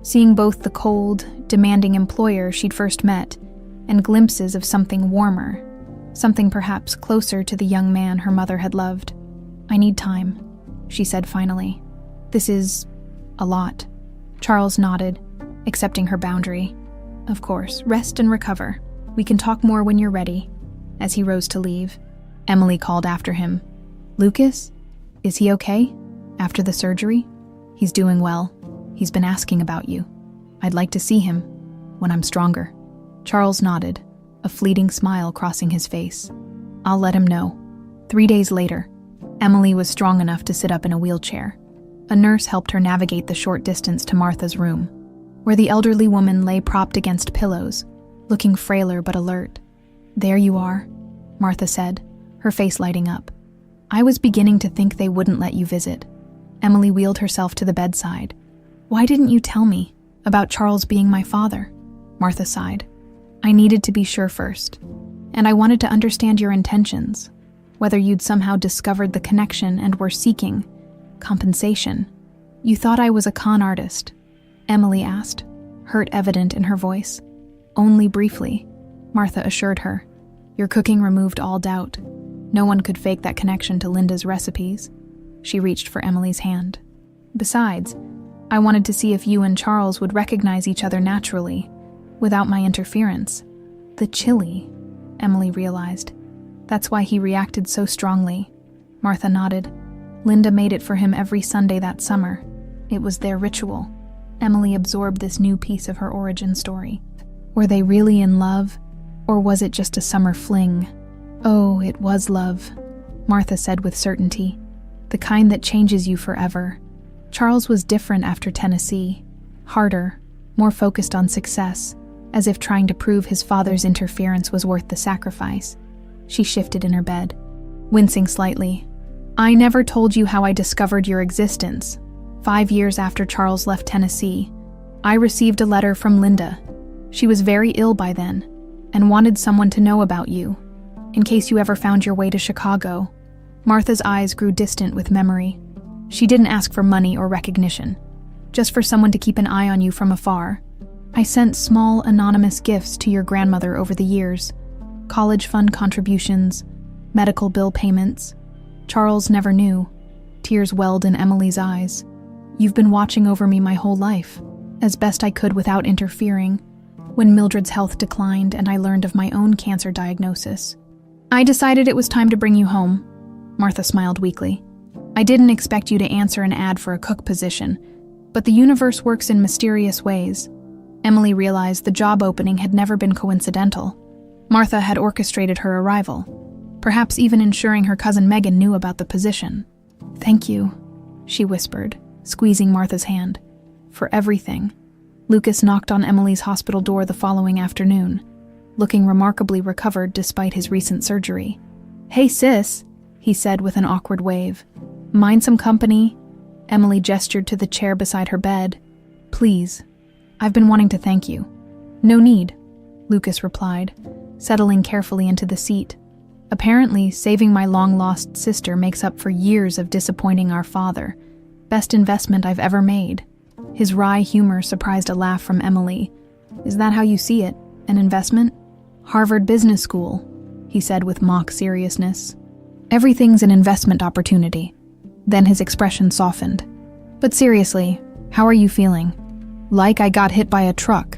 Speaker 1: seeing both the cold, demanding employer she'd first met and glimpses of something warmer, something perhaps closer to the young man her mother had loved. "I need time," she said finally. "This is a lot." Charles nodded, accepting her boundary. "Of course, rest and recover. We can talk more when you're ready." As he rose to leave, Emily called after him. "Lucas? Is he okay? After the surgery?" "He's doing well. He's been asking about you. I'd like to see him when I'm stronger." Charles nodded, a fleeting smile crossing his face. "I'll let him know." 3 days later, Emily was strong enough to sit up in a wheelchair. A nurse helped her navigate the short distance to Martha's room, where the elderly woman lay propped against pillows, looking frailer but alert. "There you are," Martha said, her face lighting up. "I was beginning to think they wouldn't let you visit." Emily wheeled herself to the bedside. "Why didn't you tell me about Charles being my father?" Martha sighed. "I needed to be sure first, and I wanted to understand your intentions, whether you'd somehow discovered the connection and were seeking compensation." "You thought I was a con artist?" Emily asked, hurt evident in her voice. "Only briefly," Martha assured her. Your cooking removed all doubt. No one could fake that connection to Linda's recipes. She reached for Emily's hand. Besides, I wanted to see if you and Charles would recognize each other naturally, without my interference. The chili, Emily realized. That's why he reacted so strongly. Martha nodded. Linda made it for him every Sunday that summer. It was their ritual. Emily absorbed this new piece of her origin story. Were they really in love, or was it just a summer fling? Oh, it was love, Martha said with certainty. The kind that changes you forever. Charles was different after Tennessee. Harder, more focused on success, as if trying to prove his father's interference was worth the sacrifice. She shifted in her bed, wincing slightly. I never told you how I discovered your existence. 5 years after Charles left Tennessee, I received a letter from Linda. She was very ill by then, and wanted someone to know about you, in case you ever found your way to Chicago. Martha's eyes grew distant with memory. She didn't ask for money or recognition, just for someone to keep an eye on you from afar. I sent small, anonymous gifts to your grandmother over the years. College fund contributions, medical bill payments. Charles never knew. Tears welled in Emily's eyes. You've been watching over me my whole life, as best I could without interfering. When Mildred's health declined and I learned of my own cancer diagnosis, I decided it was time to bring you home. Martha smiled weakly. I didn't expect you to answer an ad for a cook position, but the universe works in mysterious ways. Emily realized the job opening had never been coincidental. Martha had orchestrated her arrival, perhaps even ensuring her cousin Megan knew about the position. Thank you, she whispered, squeezing Martha's hand. For everything. Lucas knocked on Emily's hospital door the following afternoon, looking remarkably recovered despite his recent surgery. Hey sis, he said with an awkward wave. Mind some company? Emily gestured to the chair beside her bed. Please. I've been wanting to thank you. No need, Lucas replied, settling carefully into the seat. Apparently, saving my long-lost sister makes up for years of disappointing our father. Best investment I've ever made. His wry humor surprised a laugh from Emily. Is that how you see it? An investment? Harvard Business School, he said with mock seriousness. Everything's an investment opportunity. Then his expression softened. But seriously, how are you feeling? Like I got hit by a truck,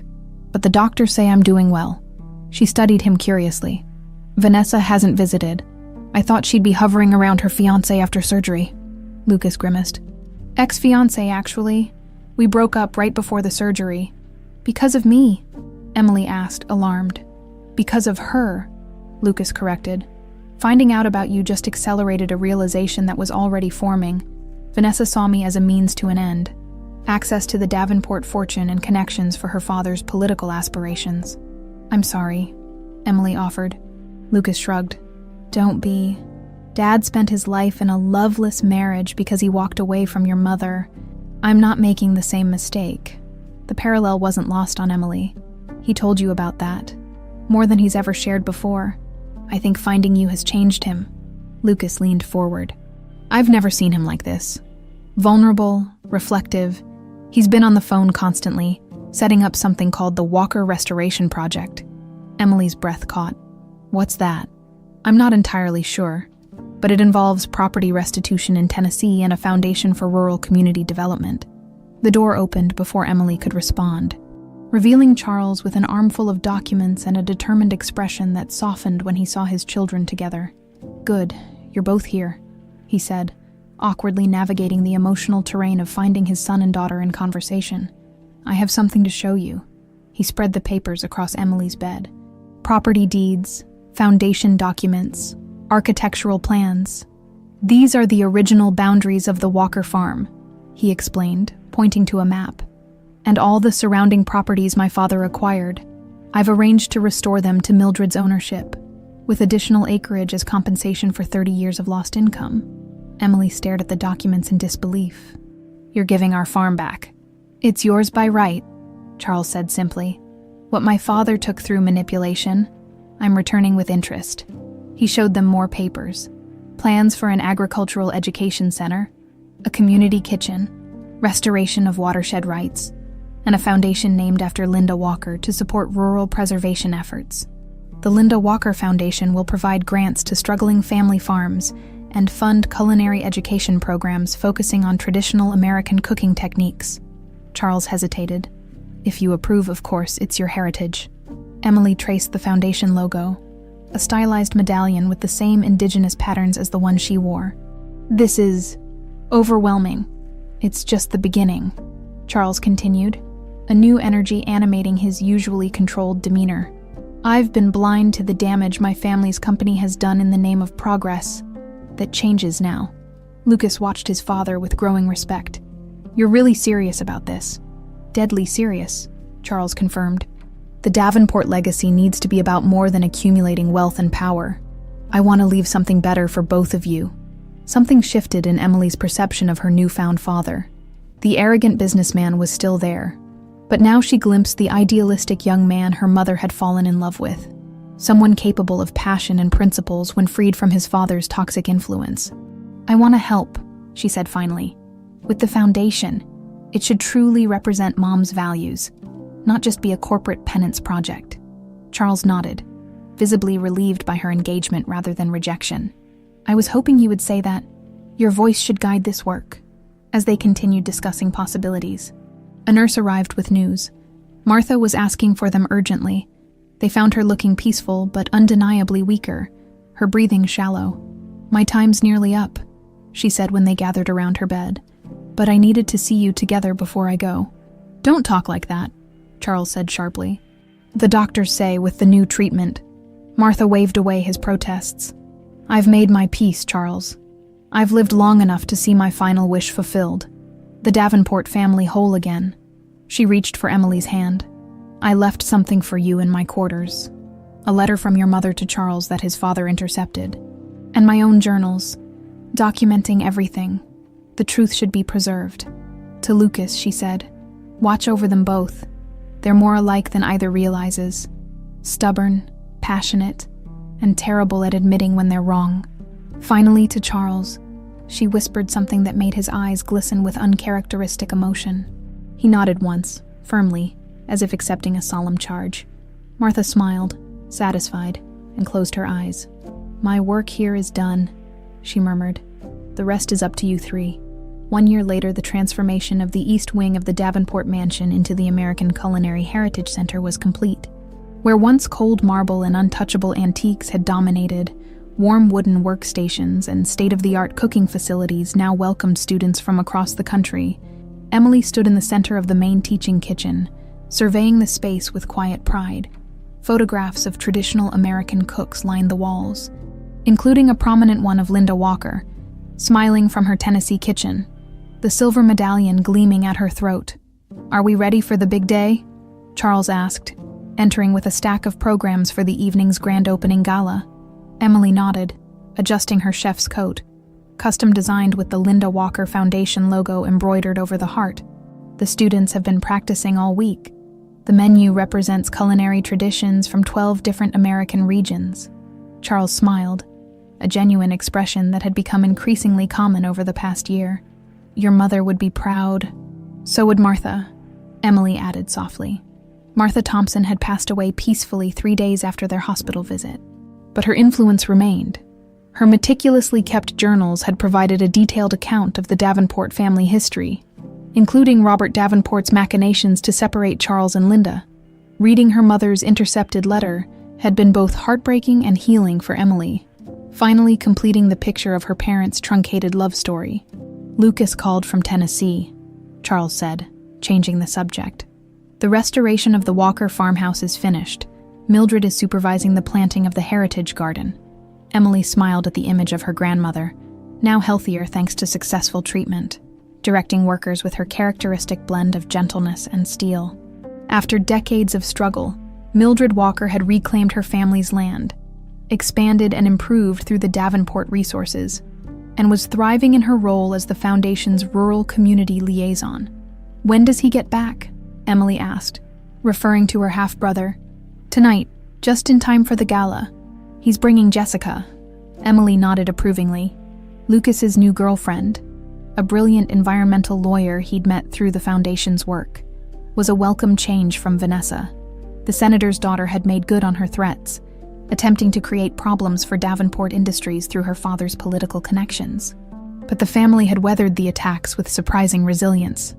Speaker 1: but the doctors say I'm doing well. She studied him curiously. Vanessa hasn't visited. I thought she'd be hovering around her fiancé after surgery. Lucas grimaced. Ex-fiancé, actually. We broke up right before the surgery. Because of me? Emily asked, alarmed. Because of her, Lucas corrected. Finding out about you just accelerated a realization that was already forming. Vanessa saw me as a means to an end. Access to the Davenport fortune and connections for her father's political aspirations. I'm sorry, Emily offered. Lucas shrugged. Don't be. Dad spent his life in a loveless marriage because he walked away from your mother. I'm not making the same mistake. The parallel wasn't lost on Emily. He told you about that. More than he's ever shared before. I think finding you has changed him. Lucas leaned forward. I've never seen him like this. Vulnerable, reflective. He's been on the phone constantly, setting up something called the Walker Restoration Project. Emily's breath caught. What's that? I'm not entirely sure, but it involves property restitution in Tennessee and a foundation for rural community development. The door opened before Emily could respond, revealing Charles with an armful of documents and a determined expression that softened when he saw his children together. Good, you're both here, he said, awkwardly navigating the emotional terrain of finding his son and daughter in conversation. I have something to show you. He spread the papers across Emily's bed. Property deeds, foundation documents, architectural plans. These are the original boundaries of the Walker farm, he explained, pointing to a map. And all the surrounding properties my father acquired. I've arranged to restore them to Mildred's ownership, with additional acreage as compensation for 30 years of lost income. Emily stared at the documents in disbelief. You're giving our farm back. It's yours by right, Charles said simply. What my father took through manipulation, I'm returning with interest. He showed them more papers. Plans for an agricultural education center, a community kitchen, restoration of watershed rights, and a foundation named after Linda Walker to support rural preservation efforts. The Linda Walker Foundation will provide grants to struggling family farms and fund culinary education programs focusing on traditional American cooking techniques. Charles hesitated. If you approve, of course, it's your heritage. Emily traced the foundation logo, a stylized medallion with the same indigenous patterns as the one she wore. This is overwhelming. It's just the beginning, Charles continued, a new energy animating his usually controlled demeanor. I've been blind to the damage my family's company has done in the name of progress. That changes now. Lucas watched his father with growing respect. You're really serious about this. Deadly serious, Charles confirmed. The Davenport legacy needs to be about more than accumulating wealth and power. I want to leave something better for both of you. Something shifted in Emily's perception of her newfound father. The arrogant businessman was still there, but now she glimpsed the idealistic young man her mother had fallen in love with. Someone capable of passion and principles when freed from his father's toxic influence. I want to help, she said finally. With the foundation, it should truly represent Mom's values, not just be a corporate penance project. Charles nodded, visibly relieved by her engagement rather than rejection. I was hoping you would say that. Your voice should guide this work. As they continued discussing possibilities, a nurse arrived with news. Martha was asking for them urgently. They found her looking peaceful but undeniably weaker, her breathing shallow. My time's nearly up, she said when they gathered around her bed. But I needed to see you together before I go. Don't talk like that, Charles said sharply. The doctors say with the new treatment. Martha waved away his protests. I've made my peace, Charles. I've lived long enough to see my final wish fulfilled. The Davenport family whole again. She reached for Emily's hand. I left something for you in my quarters. A letter from your mother to Charles that his father intercepted. And my own journals, documenting everything. The truth should be preserved. To Lucas, she said, watch over them both. They're more alike than either realizes. Stubborn, passionate, and terrible at admitting when they're wrong. Finally, to Charles, she whispered something that made his eyes glisten with uncharacteristic emotion. He nodded once, firmly, as if accepting a solemn charge. Martha smiled, satisfied, and closed her eyes. My work here is done, she murmured. The rest is up to you three. 1 year later, the transformation of the east wing of the Davenport mansion into the American Culinary Heritage Center was complete. Where once cold marble and untouchable antiques had dominated, warm wooden workstations and state-of-the-art cooking facilities now welcomed students from across the country. Emily stood in the center of the main teaching kitchen, surveying the space with quiet pride. Photographs of traditional American cooks lined the walls, including a prominent one of Linda Walker, smiling from her Tennessee kitchen, the silver medallion gleaming at her throat. Are we ready for the big day? Charles asked, entering with a stack of programs for the evening's grand opening gala. Emily nodded, adjusting her chef's coat, custom designed with the Linda Walker Foundation logo embroidered over the heart. The students have been practicing all week. The menu represents culinary traditions from 12 different American regions. Charles smiled, a genuine expression that had become increasingly common over the past year. Your mother would be proud. So would Martha, Emily added softly. Martha Thompson had passed away peacefully 3 days after their hospital visit. But her influence remained. Her meticulously kept journals had provided a detailed account of the Davenport family history, including Robert Davenport's machinations to separate Charles and Linda. Reading her mother's intercepted letter had been both heartbreaking and healing for Emily, finally completing the picture of her parents' truncated love story. Lucas called from Tennessee, Charles said, changing the subject. The restoration of the Walker farmhouse is finished. Mildred is supervising the planting of the heritage garden. Emily smiled at the image of her grandmother, now healthier thanks to successful treatment, directing workers with her characteristic blend of gentleness and steel. After decades of struggle, Mildred Walker had reclaimed her family's land, expanded and improved through the Davenport resources, and was thriving in her role as the foundation's rural community liaison. When does he get back? Emily asked, referring to her half-brother. Tonight, just in time for the gala. He's bringing Jessica. Emily nodded approvingly. Lucas's new girlfriend, a brilliant environmental lawyer he'd met through the foundation's work, was a welcome change from Vanessa. The senator's daughter had made good on her threats, attempting to create problems for Davenport Industries through her father's political connections. But the family had weathered the attacks with surprising resilience.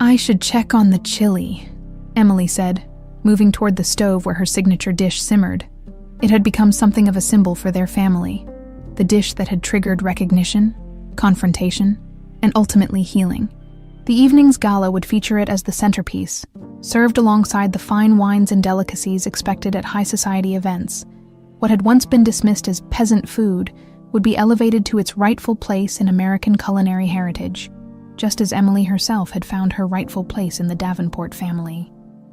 Speaker 1: "I should check on the chili," Emily said, moving toward the stove where her signature dish simmered. It had become something of a symbol for their family, the dish that had triggered recognition, confrontation, and ultimately healing. The evening's gala would feature it as the centerpiece, served alongside the fine wines and delicacies expected at high society events. What had once been dismissed as peasant food would be elevated to its rightful place in American culinary heritage, just as Emily herself had found her rightful place in the Davenport family.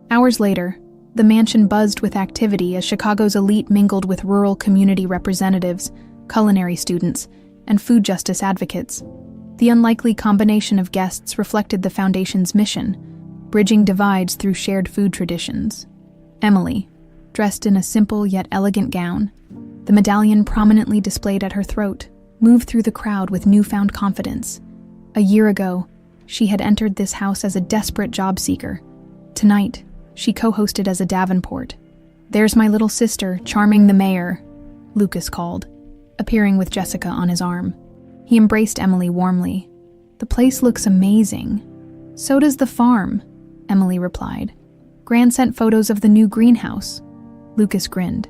Speaker 1: Hours later, the mansion buzzed with activity as Chicago's elite mingled with rural community representatives, culinary students, and food justice advocates. The unlikely combination of guests reflected the foundation's mission, bridging divides through shared food traditions. Emily, dressed in a simple yet elegant gown, the medallion prominently displayed at her throat, moved through the crowd with newfound confidence. A year ago, she had entered this house as a desperate job seeker. Tonight, she co-hosted as a Davenport. "There's my little sister, charming the mayor," Lucas called, appearing with Jessica on his arm. He embraced Emily warmly. "The place looks amazing." "So does the farm," Emily replied. "Gran sent photos of the new greenhouse." Lucas grinned.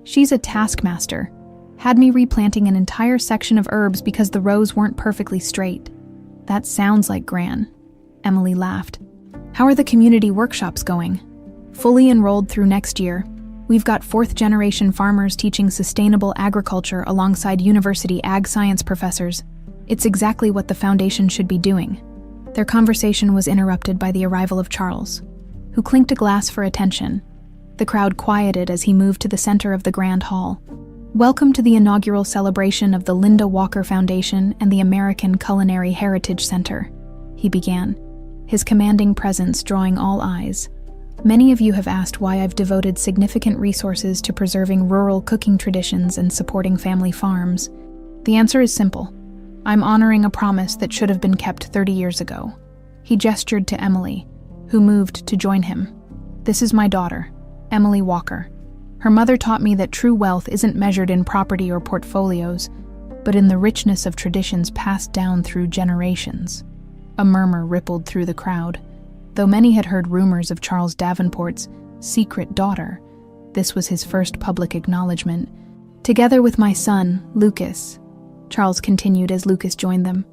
Speaker 1: "She's a taskmaster. Had me replanting an entire section of herbs because the rows weren't perfectly straight." "That sounds like Gran," Emily laughed. "How are the community workshops going?" "Fully enrolled through next year. We've got fourth-generation farmers teaching sustainable agriculture alongside university ag science professors. It's exactly what the foundation should be doing." Their conversation was interrupted by the arrival of Charles, who clinked a glass for attention. The crowd quieted as he moved to the center of the grand hall. "Welcome to the inaugural celebration of the Linda Walker Foundation and the American Culinary Heritage Center," he began, his commanding presence drawing all eyes. "Many of you have asked why I've devoted significant resources to preserving rural cooking traditions and supporting family farms. The answer is simple. I'm honoring a promise that should have been kept 30 years ago." He gestured to Emily, who moved to join him. "This is my daughter, Emily Walker. Her mother taught me that true wealth isn't measured in property or portfolios, but in the richness of traditions passed down through generations." A murmur rippled through the crowd. Though many had heard rumors of Charles Davenport's secret daughter, this was his first public acknowledgement. "Together with my son, Lucas," Charles continued as Lucas joined them,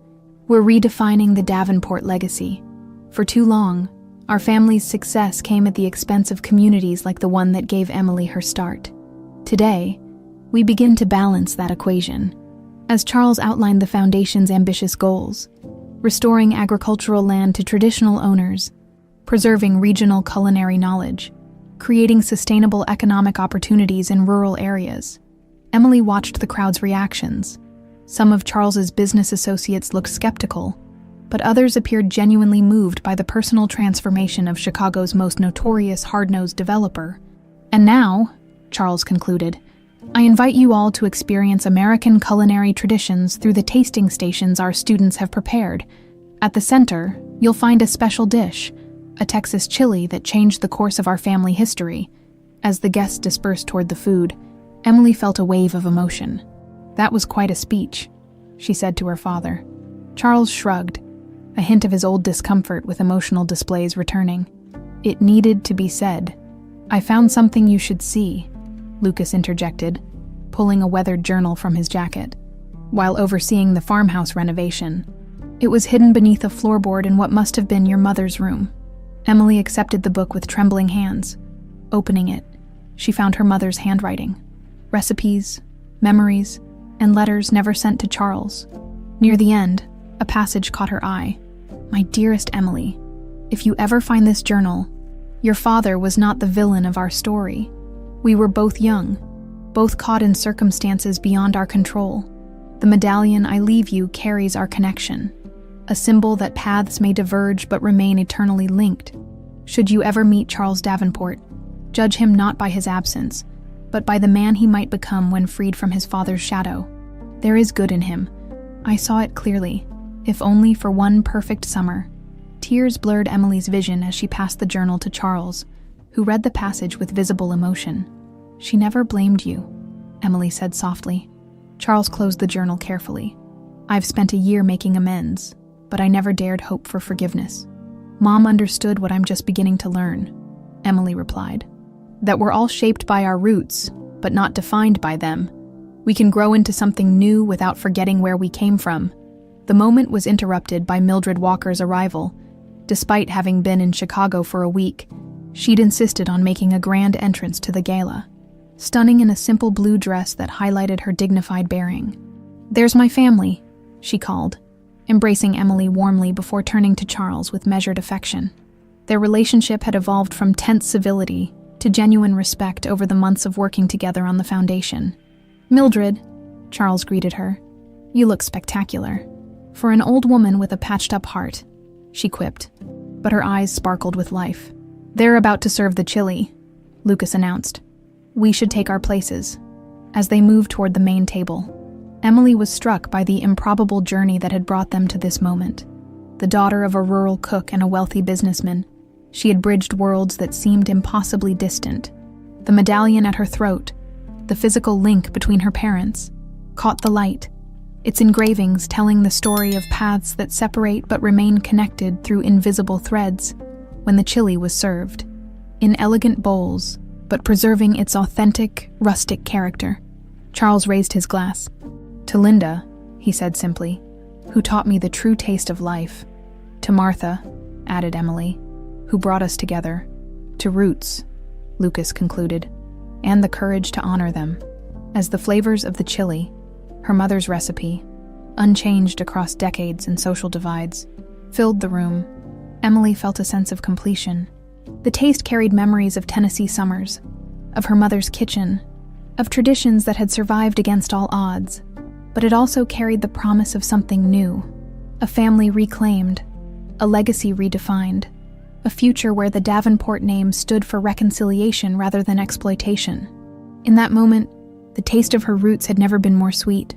Speaker 1: "we're redefining the Davenport legacy. For too long, our family's success came at the expense of communities like the one that gave Emily her start. Today, we begin to balance that equation." As Charles outlined the foundation's ambitious goals, restoring agricultural land to traditional owners, preserving regional culinary knowledge, creating sustainable economic opportunities in rural areas, Emily watched the crowd's reactions. Some of Charles's business associates looked skeptical, but others appeared genuinely moved by the personal transformation of Chicago's most notorious hard-nosed developer. "And now," Charles concluded, "I invite you all to experience American culinary traditions through the tasting stations our students have prepared. At the center, you'll find a special dish, a Texas chili that changed the course of our family history." As the guests dispersed toward the food, Emily felt a wave of emotion. "That was quite a speech," she said to her father. Charles shrugged, a hint of his old discomfort with emotional displays returning. "It needed to be said. I found something you should see," Lucas interjected, pulling a weathered journal from his jacket. "While overseeing the farmhouse renovation, it was hidden beneath a floorboard in what must have been your mother's room." Emily accepted the book with trembling hands. Opening it, she found her mother's handwriting. Recipes, memories, and letters never sent to Charles. Near the end, a passage caught her eye. "My dearest Emily, if you ever find this journal, your father was not the villain of our story. We were both young, both caught in circumstances beyond our control. The medallion I leave you carries our connection, a symbol that paths may diverge but remain eternally linked. Should you ever meet Charles Davenport, judge him not by his absence, but by the man he might become when freed from his father's shadow. There is good in him. I saw it clearly, if only for one perfect summer." Tears blurred Emily's vision as she passed the journal to Charles, who read the passage with visible emotion. "She never blamed you," Emily said softly. Charles closed the journal carefully. I've spent a year making amends, but I never dared hope for forgiveness. Mom understood what I'm just beginning to learn, Emily replied. That we're all shaped by our roots, but not defined by them. We can grow into something new without forgetting where we came from. The moment was interrupted by Mildred Walker's arrival. Despite having been in Chicago for a week, she'd insisted on making a grand entrance to the gala, stunning in a simple blue dress that highlighted her dignified bearing. "There's my family," she called, embracing Emily warmly before turning to Charles with measured affection. Their relationship had evolved from tense civility to genuine respect over the months of working together on the foundation. "Mildred," Charles greeted her, "you look spectacular. For an old woman with a patched-up heart," she quipped, but her eyes sparkled with life. "They're about to serve the chili," Lucas announced. "We should take our places." As they moved toward the main table, Emily was struck by the improbable journey that had brought them to this moment. The daughter of a rural cook and a wealthy businessman, she had bridged worlds that seemed impossibly distant. The medallion at her throat, the physical link between her parents, caught the light, its engravings telling the story of paths that separate but remain connected through invisible threads. When the chili was served, in elegant bowls, but preserving its authentic, rustic character, Charles raised his glass. "To Linda," he said simply, "who taught me the true taste of life. To Martha," added Emily, "who brought us together. To Roots," Lucas concluded, "and the courage to honor them." As the flavors of the chili, her mother's recipe, unchanged across decades and social divides, filled the room, Emily felt a sense of completion. The taste carried memories of Tennessee summers, of her mother's kitchen, of traditions that had survived against all odds, but it also carried the promise of something new, a family reclaimed, a legacy redefined, a future where the Davenport name stood for reconciliation rather than exploitation. In that moment, the taste of her roots had never been more sweet.